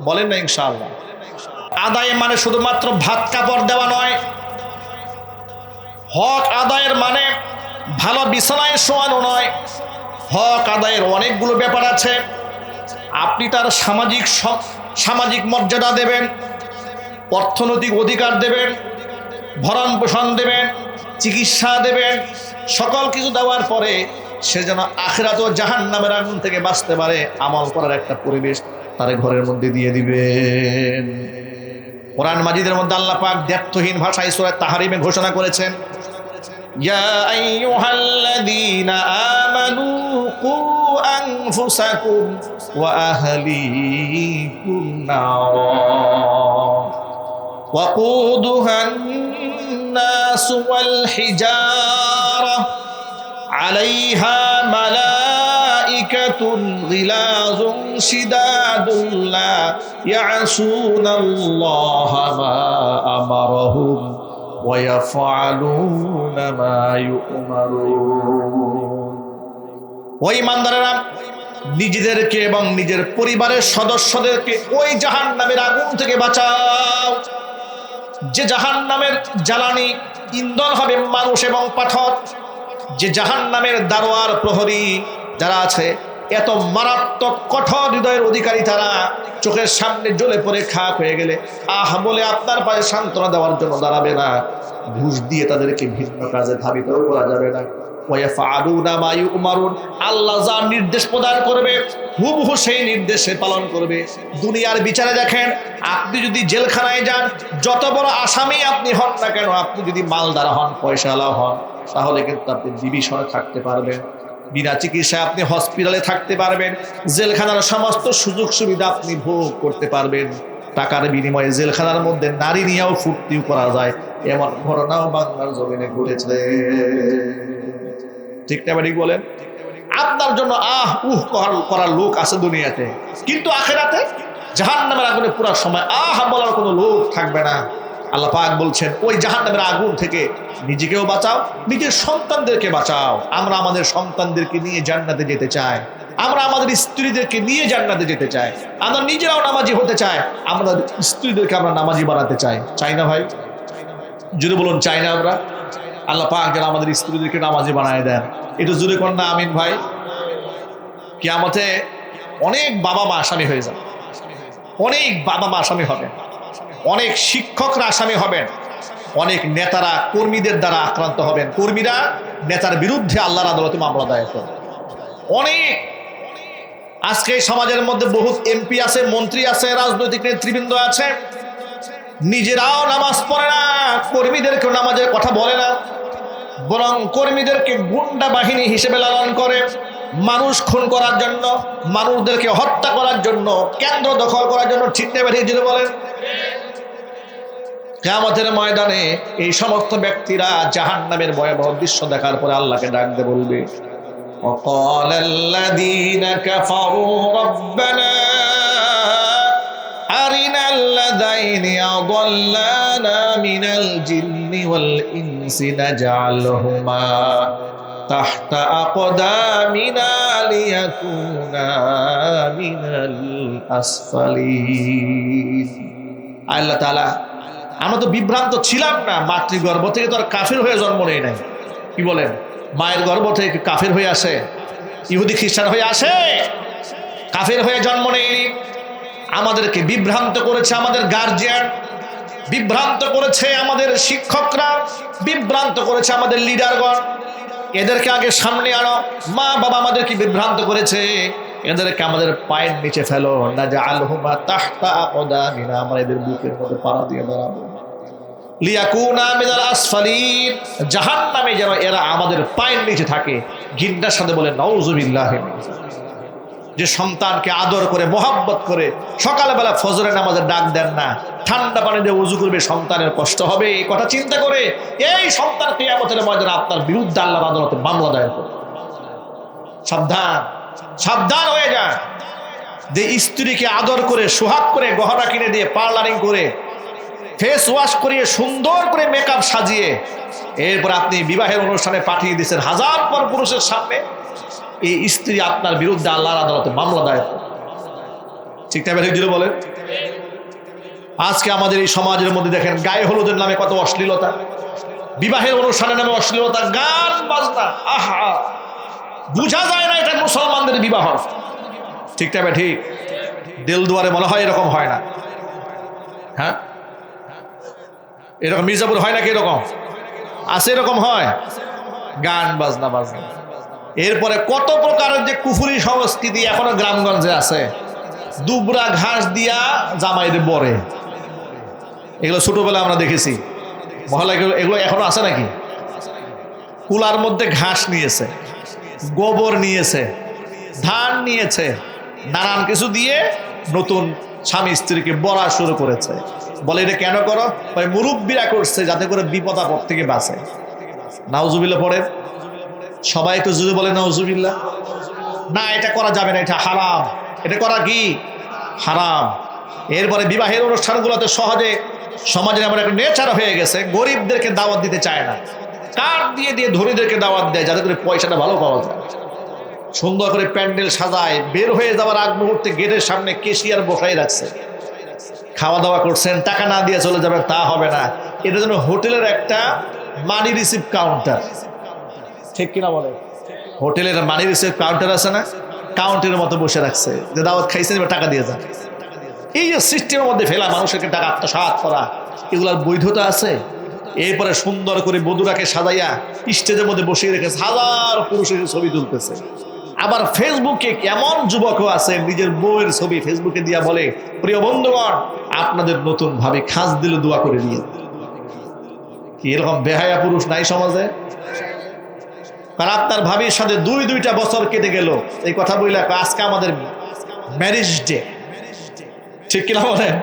বলেন না ইনশাআল্লাহ? আদায় মানে শুধুমাত্র ভাত কাপড় দেওয়া নয়। হক আদায়ের মানে ভালো বিছানায় শোয়ানো নয়। হক আদায়ের অনেকগুলো ব্যাপার আছে। আপনি তার সামাজিক মর্যাদা দেবেন, অর্থনৈতিক অধিকার দেবেন, ভরণ পোষণ দেবেন, চিকিৎসা দেবেন, সকল কিছু দেওয়ার পরে সে যেন আখিরাত ও জাহান্নামের আগুন থেকে বাঁচতে পারে আমল করার একটা পরিবেশ তার ঘরের মধ্যে দিয়ে দিবেন। কোরআন মাজিদের মধ্যে আল্লাহ পাক দ্ব্যর্থহীন ভাষায় সূরা তাহরিমে ঘোষণা করেছেন, ইয়া আইয়ুহাল্লাযীনা আমানু কু আনফুসাকুম ওয়া আহলিকুম নারা ওয়াকুদুহান নাসু ওয়াল হিজারা আলাইহা মালাইকাতুন গিলাযুন শিদাদুন লা ইয়াসুনাল্লাহা মা আমারহুম ওয়া ইয়াফআলুনা মা ইউমারুন। ওই ইমানদারেরা নিজেদেরকে এবং নিজের পরিবারের সদস্যদেরকে ওই জাহান্নামের আগুন থেকে বাঁচাও, যে জাহান্নামের জ্বালানি ইন্ধন হবে মানুষ এবং পাথর, যে জাহান্নামের দারোয়ার প্রহরী যারা আছে এত মারাত্মক কঠোর হৃদয়ের অধিকারী, তারা চোখের সামনে জ্বলে পড়ে খাক হয়ে গেলে আহ বলে আপনার পায়ে সান্ত্বনা দেওয়ার জন্য দাঁড়াবে না। ঘুষ দিয়ে তাদেরকে ভিন্ন কাজে ধাবিত করা যাবে না। আল্লাহ যা নির্দেশ প্রদান করবে হুবহু সেই নির্দেশে পালন করবে। দুনিয়ার বিচারে দেখেন, আপনি যদি জেলখানায় যান, যত বড় আসামি আপনি হন না কেন, আপনি যদি মালদার হন, পয়সাওয়ালা হন, তাহলে কিন্তু আপনি ডিভিশনে থাকতে পারবেন, বিনা চিকিৎসায় আপনি হসপিটালে থাকতে পারবেন, জেলখানার সমস্ত সুযোগ সুবিধা আপনি ভোগ করতে পারবেন। টাকার বিনিময়ে জেলখানার মধ্যে নারী নিয়েও ফুর্তিও করা যায়, এমন ঘটনাও বাংলার জমিনে ঘটেছে। ঠিক না ঠিক বলেন? আপনার জন্য আহ উহ করার লোক আছে দুনিয়াতে, কিন্তু আখিরাতে জাহান্নামের আগুনে পুরো সময় আহ বলার কোনো লোক থাকবে না। আল্লাহ পাক বলছেন ওই জাহান্নামের আগুন থেকে নিজেকেও বাঁচাও, নিজের সন্তানদেরকে বাঁচাও। আমরা আমাদের সন্তানদেরকে নিয়ে জান্নাতে যেতে চাই, আমরা আমাদের স্ত্রীদেরকে নিয়ে জান্নাতে যেতে চাই, আমরা নিজেরাও নামাজি হতে চাই, আমরা স্ত্রীদেরকে আমরা নামাজি বানাতে চাই। চাই না ভাই? যদি বলুন চাই না আমরা? আল্লাহ পাক যেন আমাদের স্ত্রীদেরকে নামাজি বানায় দেন। একটু জোরে কর না আমিন ভাই। কিয়ামতে অনেক বাবা মা আসামি হয়ে যাবে, অনেক বাবা মা আসামি হবেন, অনেক শিক্ষকরা আসামি হবেন, অনেক নেতারা কর্মীদের দ্বারা আক্রান্ত হবেন, কর্মীরা নেতার বিরুদ্ধে আল্লাহর আদালতে মামলা দায়ের করবেন। অনেক আজকে সমাজের মধ্যে বহুত এমপি আছে, মন্ত্রী আছে, রাজনৈতিক নেতৃবৃন্দ আছে, নিজেরাও নামাজ পড়ে না, কর্মীদেরকেও নামাজের কথা বলে না, বরং কর্মীদেরকে গুন্ডা বাহিনী হিসেবে লালন করে, মানুষ খুন করার জন্য, মানুষদেরকে হত্যা করার জন্য, কেন্দ্র দখল করার জন্য। ঠিক না বেরিয়ে যদি বলেন? কিয়ামতের ময়দানে এই সমস্ত ব্যক্তিরা জাহান্নামের ভয়াবহ দৃশ্য দেখার পরে আল্লাহকে ডাকতে বলবে, وقال الذين كفروا ربنا أرنا الذين أضلانا من الجن والإنس نجعلهما تحت أقدامنا ليكونا من الأسفلين। আল্লাহ তাআলা, আমরা তো বিভ্রান্ত ছিলাম না, মাতৃগর্ভ থেকে তো আর কাফের হয়ে জন্ম নেই নাই। কি বলেন? মায়ের গর্ভ থেকে কাফের হয়ে আসে? ইহুদি খ্রিস্টান হয়ে আসে? কাফের হয়ে জন্ম নেয়নি। আমাদেরকে বিভ্রান্ত করেছে আমাদের গার্জিয়ান, বিভ্রান্ত করেছে আমাদের শিক্ষকরা, বিভ্রান্ত করেছে আমাদের লিডারগণ। এদেরকে আগে সামনে আনো। মা বাবা আমাদেরকে বিভ্রান্ত করেছে, এদেরকে আমাদের পায়ের নিচে ফেলো। নাজআলহুমা তাহতা আকদামিনা, আমরা এদের বুকের মধ্যে পাড়া দিয়ে দাঁড়াবো। লিয়াকুনা মিনাল আসফালিন, জাহান্নামে যেন এরা আমাদের পায়ের নিচে থাকে। ঘৃণার সাথে বলে নাউযুবিল্লাহি। যে সন্তানকে আদর করে মোহাব্বত করে সকালবেলা ফজরের নামাজে ডাক দেন না, ঠান্ডা পানি দিয়ে উযু করবে, সন্তানের কষ্ট হবে, এই কথা চিন্তা করে এই সন্তান কিয়ামতের ময়দানে আপনার বিরুদ্ধে আল্লাহর আদালতে মামলা দায়ের করবে। সাবধান, সাবধান হয়ে যান। যে স্ত্রীকে আদর করে সোহাগ করে গহনা কিনে দিয়ে পার্লারিং করে ফেস ওয়াশ করিয়ে সুন্দর করে মেকআপ সাজিয়ে এরপর আপনি বিবাহের অনুষ্ঠানে পাঠিয়ে দিয়েছেন হাজার পর পুরুষের সামনে, এই স্ত্রী আপনার বিরুদ্ধে আল্লাহর আদালতে মামলা দায়ের করবে। ঠিক না বেঠিক বলে? আজকে আমাদের এই সমাজের মধ্যে দেখেন গায়ে হলুদের নামে কত অশ্লীলতা, বিবাহের অনুষ্ঠানের নামে অশ্লীলতা, গান বাজনা, আহা, বুঝা যায় না এটা মুসলমানদের বিবাহ। ঠিক না বেঠিক? দিল দুয়ারে মনে হয় এরকম হয় না? হ্যাঁ, এরকম মির্জাপুর হয় নাকি? এরকম আছে, এরকম হয়, গান বাজনা বাজনা। এরপরে কত প্রকারের যে কুফুরি সংস্কৃতি এখনো গ্রামগঞ্জে আছে। দুবরা ঘাস দিয়া জামাইদের বরে, এগুলো ছোটবেলা আমরা দেখেছি মহল্লা। এগুলো এখনো আছে নাকি? কুলার মধ্যে ঘাস নিয়েছে, গোবর নিয়েছে, ধান নিয়েছে, নানান কিছু দিয়ে নতুন স্বামী স্ত্রীকে বলা শুরু করেছে। বলে এটা কেন করো? ভাই মুরব্বীরা করছে যাতে করে বিপদ আপদ থেকে বাঁচে। নাউজুবিল্লাহ পড়ে সবাই তো যদি বলে নাউজুবিল্লাহ, না এটা করা যাবে না, এটা হারাম, এটা করা কি হারাম। এরপরে বিবাহের অনুষ্ঠানগুলোতে সহজে সমাজের এমন একটা নেচার হয়ে গেছে, গরিবদেরকে দাওয়াত দিতে চায় না, কার্ড দিয়ে দিয়ে ধনীদেরকে দাওয়াত দেয় যাতে করে পয়সাটা ভালো পাওয়া যায়। সুন্দর করে প্যান্ডেল সাজায়, বের হয়ে যাওয়ার আগ মুহূর্তে গেটের সামনে কেশিয়ার বসাই রাখছে। খাওয়া দাওয়া করছেন, টাকা না দিয়ে চলে যাবেন তা হবে না, এটা যেন হোটেলের একটা মানি রিসিভ কাউন্টার। ঠিক কিনা বলে? হোটেলের মানি রিসিভ কাউন্টার আছে না, কাউন্টারের মতো বসে রাখছে যে দাওয়াত খাইছেন এবার টাকা দিয়ে যান। এই যে সিস্টেমের মধ্যে ফেলা, মানুষকে টাকা আত্মসাৎ করা, এগুলার বৈধতা আছে? এরপরে সুন্দর করে বধূরাকে সাজাইয়া স্টেজের মধ্যে বসিয়ে রেখেছে, হাজার পুরুষের ছবি তুলতেছে। আবার ফেসবুকে এমন যুবকও আছে নিজের বউয়ের ছবি ফেসবুকে দিয়া বলে, প্রিয় বন্ধুগণ আপনাদের নতুন ভাবে খাস দিলে দোয়া করে দিয়ে। কি এরকম বেহায়া পুরুষ নাই সমাজে? কারণ আপনার ভাবির সাথে দুইটা বছর কেটে গেল, এই কথা বললে আজকে আমাদের ম্যারেজ ডে। ঠিক কিনা বলেন?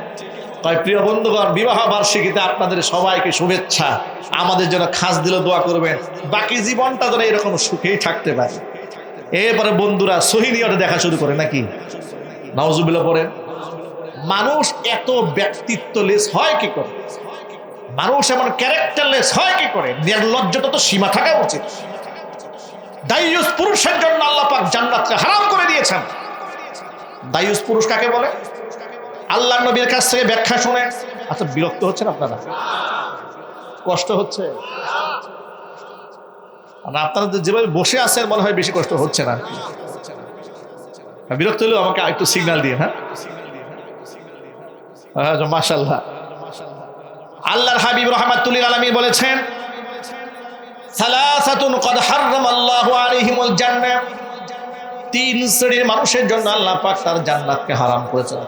তাই প্রিয় বন্ধুগণ, বিবাহ বার্ষিকীতে আপনাদের সবাইকে শুভেচ্ছা। আমাদের জন্য খাস দিলে দোয়া করবেন, বাকি জীবনটা যেন এরকম সুখেই থাকতে পারে। এরপরে বন্ধুরা সহিনিয়তে দেখা শুরু করে নাকি? নাউজুবিল্লাহ পড়েন। মানুষ এত ব্যক্তিত্বলেস হয় কি করে? মানুষ এমন ক্যারেক্টারলেস হয় কি করে? নির্লজ্জতা তো সীমা থাকা উচিত। দায়ুস পুরুষের জন্য আল্লাহ পাক জান্নাতকে হারাম করে দিয়েছেন। দায়ুস পুরুষ কাকে বলে? আল্লাহর নবীর কাছ থেকে ব্যাখ্যা শুনে আচ্ছা বিরক্ত হচ্ছেন আপনারা? কষ্ট হচ্ছে? আপনারা যেভাবে বসে আছেন মনে হয় বেশি কষ্ট হচ্ছে না। বিরক্ত হলেও আমাকে একটু সিগন্যাল দিয়ে। হ্যাঁ, মাশাআল্লাহ। আল্লাহর হাবিব রাহমাতুল লিল আলামিন বলেছেন, সালাসাতুন ক্বাদ হারামাল্লাহু আলাইহিমুল জান্নাহ, তিন শ্রেণীর মানুষের জন্য আল্লাহ পাক তার জান্নাতকে হারাম করেছেন।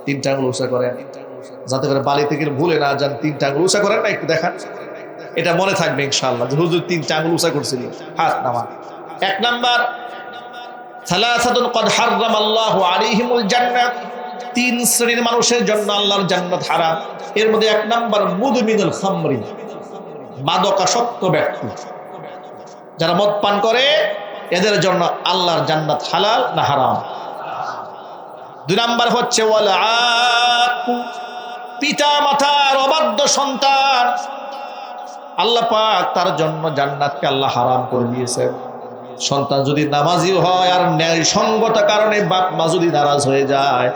তিনটা আঙ্গুল উঁচা করেন যাতে করে বালি থেকে ভুলে না যান। তিনটা আঙ্গুল উঁচা করেন না, একটু দেখান, এটা মনে থাকবে ইনশাআল্লাহ যে হুজুর তিনটা আঙ্গুল উঁচা করছিল। হাত নামান। এক নাম্বার, সালাসাতুন ক্বাদ হারামাল্লাহু আলাইহিমুল জান্নাহ, তিন শ্রেণীর মানুষের জন্য আল্লাহর জান্নাত হারাম। এর মধ্যে এক নাম্বার মুদমিনুল খামরি, মাদকাসক্ত ব্যক্তি, যারা মদ পান করে এদের জন্য আল্লাহর জান্নাত হালাল না হারাম? দুই নাম্বার হচ্ছে ওয়াল আকু, পিতা মাতার অবাধ্য সন্তান, আল্লাহ পাক তার জন্য জান্নাতকে আল্লাহ হারাম করে দিয়েছেন। সন্তান যদি নামাজি হয় আর ন্যায় সঙ্গত কারণে বাপ মা যদি নারাজ হয়ে যায়,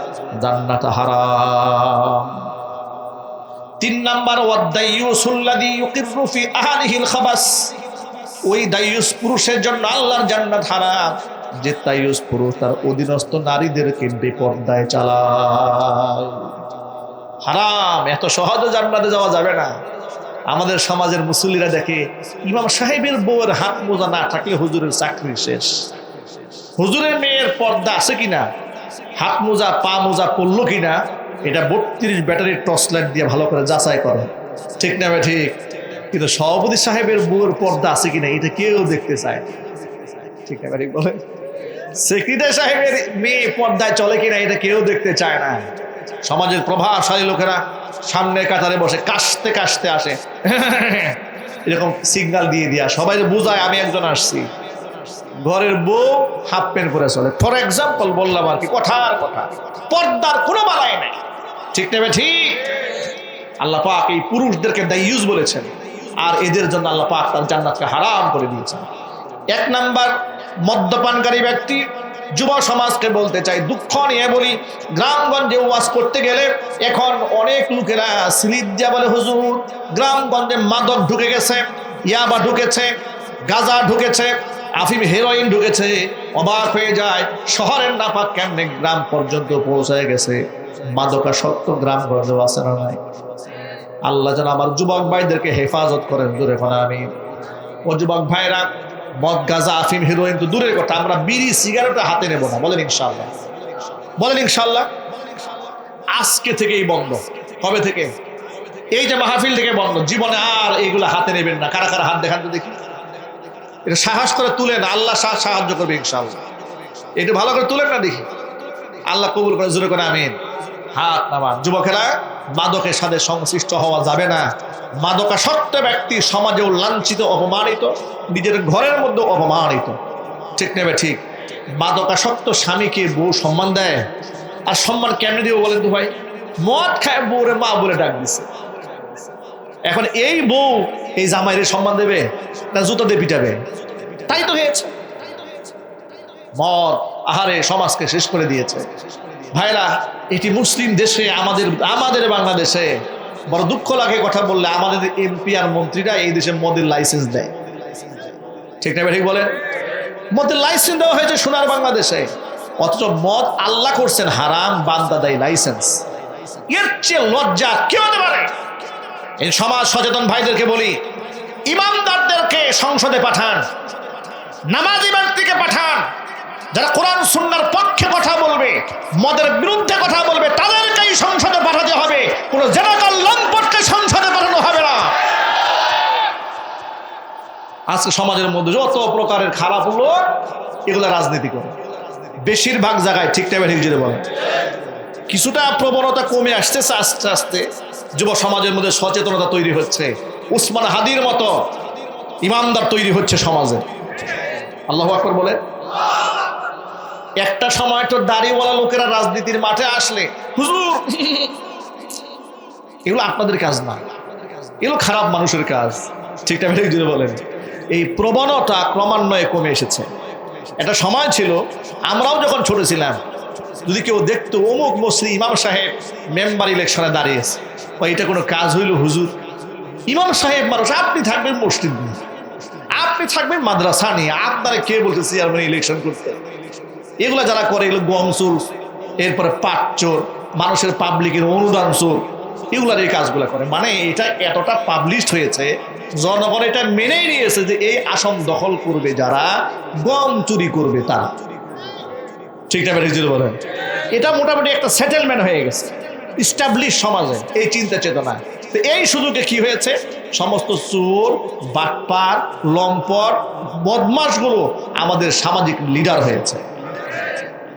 জান্নাত হারাম। তিন নাম্বার ওয়াদাইয়ুসুল্লাযী ইউকিররু ফি আহলিহিল খাবাস, ওই দায়ুস পুরুষের জন্য আল্লাহর জান্নাত হারাম যে দায়ুস পুরুষ তার অধীনস্থ নারীদেরকে বেপরদায় চালায়। হারাম। এত সহজে জান্নাতে যাওয়া যাবে না। আমাদের সমাজের মুসল্লিরা দেখে ইমাম সাহেবের বউয়ের হাত মোজা না থাকলে হুজুরের চাকরি শেষ। হুজুরের মেয়ের পর্দা আছে কিনা, হাত মোজা পা মোজা পড়লো কিনা, এটা 32 ব্যাটারির টর্চ লাইট দিয়ে ভালো করে যাচাই করে, ঠিক না? ঠিক। কিন্তু সভাপতি সাহেবের বউয়ের পর্দা আছে কিনা এটা কেউ দেখতে চায়, ঠিক না? ঠিক বলে। সেক্রেটারি সাহেবের মেয়ে পর্দায় চলে কিনা এটা কেউ দেখতে চায় না। সমাজের প্রভাবশালী লোকেরা সামনে কাতারে বসে কাশতে কাশতে আসে, এরকম সিগন্যাল দিয়ে দিয়া সবাই বুঝায় আমি একজন আসছি। ঘরের বউ হাফ প্যান্ট পরে চলে। ফর এক্সাম্পল বললাম আর কি, কথার কথা, পর্দার কোনো বালাই নাই, ঠিক না? ঠিক। আল্লাহ পাক এই পুরুষদেরকে দাইয়ুস বলেছেন, আর এদের জন্য আল্লাহ পাক তার জান্নাতকে হারাম করে দিয়েছেন। 1 নাম্বার, মদ্যপানকারী ব্যক্তি। যুব সমাজকে বলতে চাই, দুঃখ নিয়ে বলি, গ্রামগঞ্জে ওয়াজ করতে গেলে এখন অনেক লোকেরা স্লিপ দিয়া বলে হুজুর গ্রামগঞ্জে মাদক ঢুকে গেছে, ইয়াবা ঢুকেছে, গাঁজা ঢুকেছে, আফিম হেরোইন ঢুকেছে। অবাক হয়ে যায়, শহরের নাপাক কেমনে গ্রাম পর্যন্ত পৌঁছায় গেছে। মাদকাসক্ত গ্রামগঞ্জে আছে না নাই? আল্লাহ যেন আমার যুবক ভাইদেরকে হেফাজত করেন, জোরে বলেন আমিন। ও যুবক ভাইরা, মদ গাঁজা আফিম হিরোইন তো দূরের কথা, আমরা বিড়ি সিগারেট হাতে নেব না, বলেন ইনশাআল্লাহ। বলেন ইনশাআল্লাহ। আজকে থেকেই বন্ধ। কবে থেকে? এই যে মাহফিল থেকে বন্ধ, জীবনে আর এইগুলো হাতে নেবেন না। কারা কারা হাত দেখান তো দেখি, এটা সাহস করে তুলেন, আল্লাহ সাহায্য করবে ইনশাআল্লাহ। এটা ভালো করে তুলেন না দেখি, আল্লাহ কবুল করে, জোরে করে আমিন। হাত নামান। যুবকেরা, মাদকের সাথে সংশ্লিষ্ট হওয়া যাবে না। মাদকাসক্ত ব্যক্তি সমাজেও লাঞ্ছিত, অপমানিত, নিজের ঘরের মধ্যে অপমানিত, ঠিক নেবে ঠিক। মাদকাসক্ত স্বামীকে বউ সম্মান দেয়, আর সম্মান কেমনে দিব বলেন তো ভাই? মদ খায় বউরে মা বলে ডাক দিছে। এখন এই বউ এই জামাইরে সম্মান দেবে না জুতো দিয়ে পিটাবে? তাই তো হয়েছে। মদ আহারে সমাজকে শেষ করে দিয়েছে। ভাইরা, এটি মুসলিম দেশে, আমাদের বাংলাদেশে বড় দুঃখ লাগে কথা বললে, আমাদের এমপি আর মন্ত্রীরা এই দেশে মদের লাইসেন্স দেয়, ঠিক না? ঠিক বলেন। মদের লাইসেন্স দেওয়া হয়েছে সোনার বাংলাদেশে, অথচ মদ আল্লাহ করছেন হারাম, বান্দা দেয় লাইসেন্স। এর চেয়ে লজ্জা কেউ হতে পারে? এই সমাজ সচেতন ভাইদেরকে বলি, ইমামদারদেরকে সংসদে পাঠান, নামাজি ব্যক্তিকে পাঠান, যারা কোরআন সুন্নাহর পক্ষে কথা বলবে, মদের বিরুদ্ধে কথা বলবে, তাদেরকেই সংসদে পাঠাতে হবে। কোন জেনাকাল লম্পটকে সংসদে পাঠানো হবে না। আজকে সমাজের মধ্যে যত প্রকারের খারাপ হলো, এগুলো রাজনীতি করে বেশিরভাগ জায়গায়, ঠিক টাইমে ঠিক যেতে বলেন। কিছুটা প্রবণতা কমে আসতেছে, আস্তে আস্তে যুব সমাজের মধ্যে সচেতনতা তৈরি হচ্ছে। উসমান হাদির মতো ইমামদার তৈরি হচ্ছে সমাজে। আল্লাহু আকবার বলে। একটা সময় তো দাড়িওয়ালা লোকেরা রাজনীতির মাঠে আসলে, হুজুর এগুলো আপনাদের কাজ না, এগুলো খারাপ মানুষের কাজ, ঠিক টাইমে ঠিক যেতে বলেন। এই প্রবণতা ক্রমান্বয়ে কমে এসেছে। একটা সময় ছিল, আমরাও যখন ছোট ছিলাম, যদি কেউ দেখতো অমুক মসজিদ ইমাম সাহেব মেম্বার ইলেকশনে দাঁড়িয়েছে, এটা কোনো কাজ হইল হুজুর? ইমাম সাহেব মানুষ, আপনি থাকবেন মসজিদ নিয়ে, আপনি থাকবেন মাদ্রাসা নিয়ে, আপনারা কে বলছে চেয়ারম্যান ইলেকশন করতে? এগুলা যারা করে, এগুলো গম চোর, এরপরে পাট চোর, মানুষের পাবলিকের অনুদান চোর, এগুলার এই কাজগুলো করে। মানে এটা এতটা পাবলিশড হয়েছে, জনগণ এটা মেনেই নিয়েছে যে এই আসন দখল করবে যারা গম চুরি করবে তারা, ঠিক না? বলেন। এটা মোটামুটি একটা সেটেলমেন্ট হয়ে গেছে ইস্টাবলিশ সমাজে, এই চিন্তা চেতনা। তো এই সুযোগে কি হয়েছে, সমস্ত চোর, বাটপার, লম্পট, বদমাশগুলো আমাদের সামাজিক লিডার হয়েছে,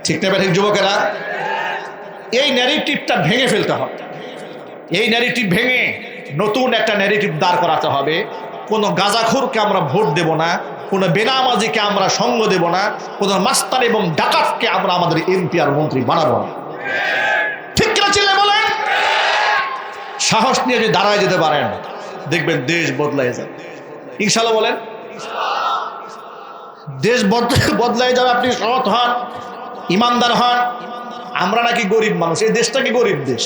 ঠিক না? ঠিক যুবকেরা, এই ন্যারেটিভটা ভেঙে ফেলতে হবে। এই ন্যারেটিভ ভেঙে নতুন একটা ন্যারেটিভ দাঁড় করাতে হবে। কোনো গাঁজাখোরকে আমরা ভোট দেব না, কোনো বেনামাজিকে আমরা সঙ্গ দেব না, কোনো মাস্তান এবং ডাকাতকে আমরা আমাদের এমপি আর মন্ত্রী বানাবো না, ঠিক কিনা চিল্লে বলেন? সাহস নিয়ে যদি দাঁড়ায় যেতে পারেন, দেখবেন দেশ বদলাই যাবে ইনশাআল্লাহ। বলেন, দেশ বদলাই যাবে। আপনি সৎ হন, ইমানদার হন। আমরা নাকি গরিব মানুষ, এই দেশটা কি গরিব দেশ?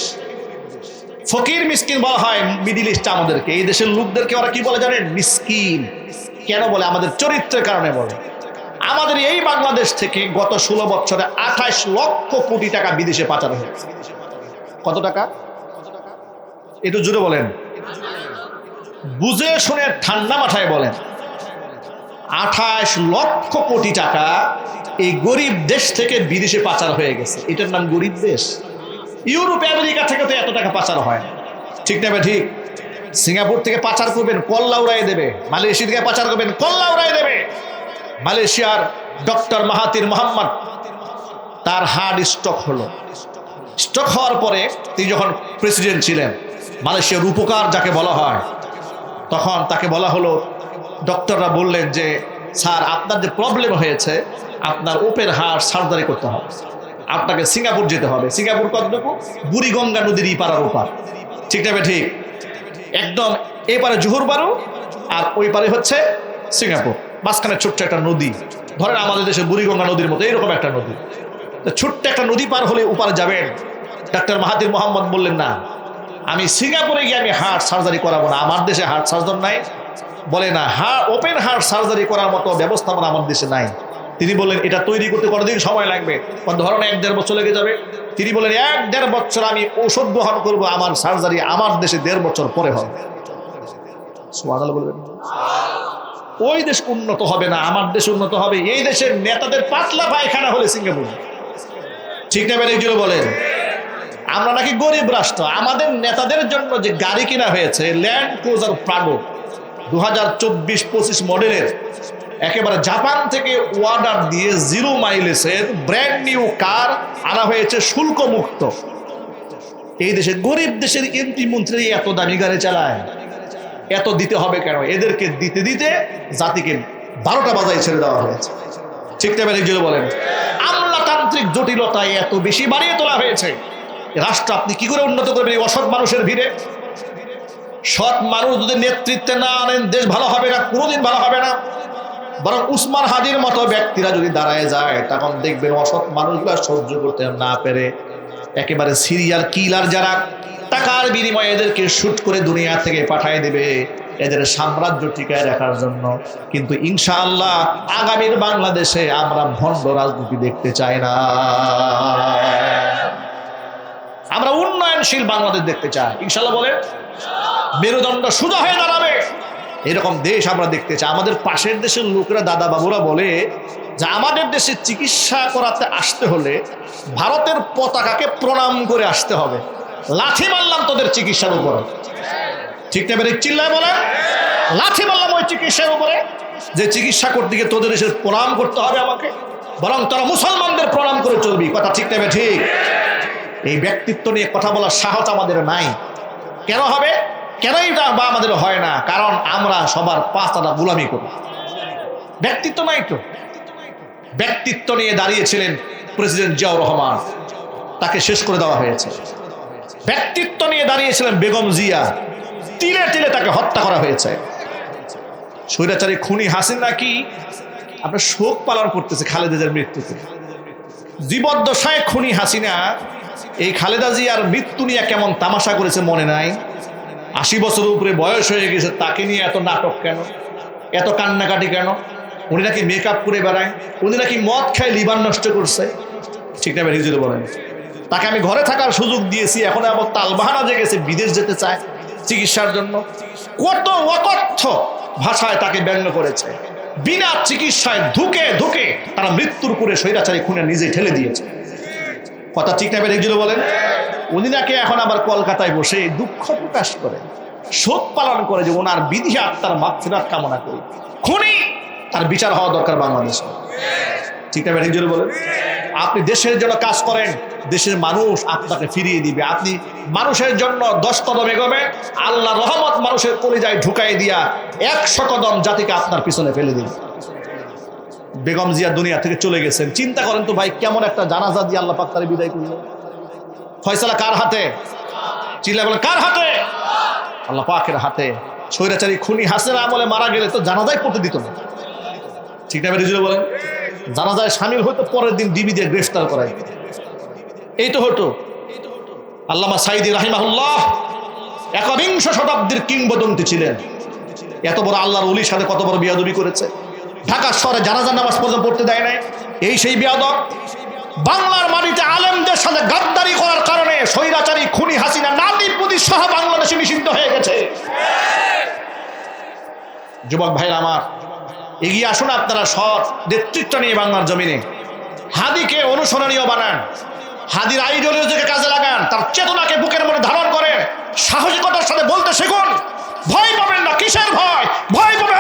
ফকির মিসকিন বলা হয় মিডিল ইস্ট আমাদেরকে। এই দেশের লোকদেরকে ওরা কি বলে জানেন? মিসকিন। কেন বলে? আমাদের চরিত্রের কারণে বলে। আমাদের এই বাংলাদেশ থেকে গত 16 বছরে 28 লক্ষ কোটি টাকা বিদেশে পাচার হয়েছে। কত টাকা? একটু জোরে বলেন। বুঝে শুনে ঠান্ডা মাথায় বলেন, 28 লক্ষ কোটি টাকা এই গরিব দেশ থেকে বিদেশে পাচার হয়ে গেছে। এটার নাম গরিব দেশ? ইউরোপ আমেরিকা থেকে তো এত টাকা পাচার হয় না, ঠিক না ভাই? ঠিক। সিঙ্গাপুর থেকে পাচার করবেন, কল্লা উড়াই দেবে। মালয়েশিয়া থেকে পাচার করবেন, কল্লা উড়াই দেবে। মালয়েশিয়ার ডক্টর মাহাতির মোহাম্মদ, তার হার্ট স্ট্রোক হলো। স্ট্রোক হওয়ার পরে তিনি যখন প্রেসিডেন্ট ছিলেন, মালয়েশিয়ার রূপকার যাকে বলা হয়, তখন তাকে বলা হলো, ডক্টররা বললেন যে স্যার আপনার যে প্রবলেম হয়েছে, আপনার ওপেন হার্ট সার্জারি করতে হবে, আপনাকে সিঙ্গাপুর যেতে হবে। সিঙ্গাপুর কতটুকু? বুড়িগঙ্গা নদীর ইপারার ওপার, ঠিক না? ঠিক। একদম এপারে জোহর বারু আর ওই পারে হচ্ছে সিঙ্গাপুর, মাঝখানে ছোট্ট একটা নদী, ধরেন আমাদের দেশে বুড়িগঙ্গা নদীর মতো এরকম একটা নদী। ছোট্ট একটা নদী পার হলে ওপারে যাবেন। ডাক্তার মাহাতির মোহাম্মদ বললেন, না, আমি সিঙ্গাপুরে গিয়ে আমি হার্ট সার্জারি করাবো না, আমার দেশে হার্ট সার্জন নাই। বলে না, ওপেন হার্ট সার্জারি করার মতো ব্যবস্থাপনা আমার দেশে নাই। তিনি বললেন, এটা তৈরি করতে কতদিন সময় লাগবে? ধরুন 1-1.5 বছর লেগে যাবে। তিনি বলেন, 1-1.5 বছর আমি ঔষধ গ্রহণ করবো, আমার সার্জারি আমার দেশে 1.5 বছর পরে হবে। সুবহানাল্লাহ বলবেন। ওই দেশ উন্নত হবে না, আমার দেশ উন্নত হবে। এই দেশের নেতাদের পাতলা পায়খানা হলে সিঙ্গাপুর, ঠিক না? বেরিয়ে বলেন, আমরা নাকি গরিব রাষ্ট্র, আমাদের নেতাদের জন্য যে গাড়ি কিনা হয়েছে ল্যান্ড ক্রুজার প্রাডো 2024-25 মডেলের, একেবারে জাপান থেকে অর্ডার দিয়ে 0 মাইলেজের ব্র্যান্ড নিউ কার আনা হয়েছে শুল্ক মুক্ত। এই দেশে গরিব দেশের এমপি মন্ত্রী এত দামি গাড়ি চালায়, এত দিতে হবে কেন? এদেরকে দিতে দিতে জাতিকে 12টা বাজায় ছেড়ে দেওয়া হয়েছে, ঠিক না? বেরিয়ে বলেন, আমলাতান্ত্রিক জটিলতায় এত বেশি বাড়িয়ে তোলা হয়েছে। রাষ্ট্র আপনি কি করে উন্নত করবেন এই অসৎ মানুষের ভিড়ে? সৎ মানুষ যদি নেতৃত্বে না আনেন, দেশ ভালো হবে না, কোনোদিন ভালো হবে না। বরং উসমান হাদির মতো ব্যক্তিরা যদি দাঁড়ায় যায়, তখন দেখবেন অসৎ মানুষগুলো সহ্য করতে না পেরে একেবারে সিরিয়াল কিলার যারা টাকার বিনিময়ে এদেরকে শুট করে দুনিয়া থেকে পাঠিয়ে দেবে এদের সাম্রাজ্য টিকায় রাখার জন্য। কিন্তু ইনশাআল্লাহ আগামীর বাংলাদেশে আমরা ভণ্ড রাজনীতি দেখতে চাই না, আমরা উন্নয়নশীল বাংলাদেশ দেখতে চাই। ইনশাআল্লাহ বলে মেরুদণ্ড সোজা হয়ে দাঁড়াবে এরকম দেশ আমরা দেখতে চাই। আমাদের পাশের দেশের লোকেরা, দাদা বাবুরা বলে যে আমাদের দেশে চিকিৎসা করাতে আসতে হলে ভারতের পতাকাকে প্রণাম করে আসতে হবে। লাথি মারলাম তোদের চিকিৎসার উপরে, ঠিক না? বেরিয়ে চিল্লায় বলে, লাথি মারলাম ওই চিকিৎসার উপরে, যে চিকিৎসা করতে গিয়ে তোদের এসে প্রণাম করতে হবে আমাকে, বরং তোরা মুসলমানদের প্রণাম করে চলবি। কথা ঠিক না? ঠিক। এই ব্যক্তিত্ব নিয়ে কথা বলার সাহস আমাদের নাই। কেন হবে? কেনই বা আমাদের হয় না? কারণ আমরা সবার 5 আনা গোলামি করি, ব্যক্তিত্ব নাই তো। ব্যক্তিত্ব নিয়ে দাঁড়িয়েছিলেন প্রেসিডেন্ট জিয়াউর রহমান, তাকে শেষ করে দেওয়া হয়েছে। ব্যক্তিত্ব নিয়ে দাঁড়িয়েছিলেন বেগম জিয়া, তিলে তিলে তাকে হত্যা করা হয়েছে। স্বৈরাচারী খুনি হাসিনা কি আপনার শোক পালন করতেছে খালেদা জিয়ার মৃত্যুতে? জীবদ্দশায় খুনি হাসিনা এই খালেদা জিয়ার মৃত্যু নিয়ে কেমন তামাশা করেছে মনে নাই? 80 বছরের উপরে বয়স হয়ে গেছে, তাকে নিয়ে এত নাটক কেন, এত কান্নাকাটি কেন? উনি নাকি মেকআপ করে বেড়ায়, উনি নাকি মদ খায় লিভার নষ্ট করছে, ঠিক না? বেরিয়ে বলেন, তাকে আমি ঘরে থাকার সুযোগ দিয়েছি, এখন আবার তালবাহানা জেগেছে, বিদেশ যেতে চায় চিকিৎসার জন্য। কত অকথ্য ভাষায় তাকে ব্যঙ্গ করেছে। বিনা চিকিৎসায় ধুকে ধুকে তারা মৃত্যুর করে স্বৈরাচারী খুনে নিজে ঠেলে দিয়েছে। কথা ঠিক না? বেরিয়ে বলেন, উনি নাকি এখন আবার কলকাতায় বসে দুঃখ প্রকাশ করে, শোক পালন করে যে ওনার বিধি আত্মার মাগফিরাত কামনা করি। খুনি তার বিচার হওয়া দরকার বাংলাদেশে, ঠিক না? বেরিয়ে বলেন, আপনি দেশের জন্য কাজ করেন, দেশের মানুষ আপনাকে ফিরিয়ে দিবে। আপনি মানুষের জন্য 10 কদম এগোবেন, আল্লাহ রহমত মানুষের কলিজায় ঢুকাই দিয়া 100 কদম জাতিকে আপনার পিছনে ফেলে দিবে। বেগম জিয়া দুনিয়া থেকে চলে গেছেন, চিন্তা করেন তো ভাই, কেমন একটা জানাজা দিয়ে আল্লাহ পাক তারে বিদায় করলেন। ফয়সালা কার হাতে? চিল্লা বলেন, কার হাতে? আল্লাহ পাকের হাতে। স্বৈরাচারী খুনি হাসিনা আমলে মারা গেলে তো জানাজায় পড়তে দিত না, ঠিক না? বেরিয়ে বলেন, জানাজায় শামিল হয়তো পরের দিন ডিবি দিয়ে গ্রেফতার করাই, এই তো হতো। আল্লামা সাইদি রাহিমাহুল্লাহ একবিংশ শতাব্দীর কিংবদন্তি ছিলেন। এত বড় আল্লাহর ওলির সাথে কত বড় বিয়াদবি করেছে। ঢাকা শহরে জানাজা নামাজ পর্যন্ত পড়তে দেয় নাই, এই সেই বিয়াদব। বাংলার মাটিতে আলেমদের সাথে গাদ্দারি করার কারণে স্বৈরাচারী খুনি হাসিনা নাতি পুতি সহ বাংলাদেশে নিষিদ্ধ হয়ে গেছে। যুবক ভাইরা আমার, এগিয়ে আসুন আপনারা সৎ নেতৃত্ব নিয়ে বাংলার জমিনে। হাদিকে অনুসরণীয় বানান, হাদির আইডিওলজিকে কাজে লাগান, তার চেতনাকে বুকের মধ্যে ধারণ করেন, সাহসিকতার সাথে বলতে শিখুন। ভয় পাবেন না। কিসের ভয়? ভয় পাবে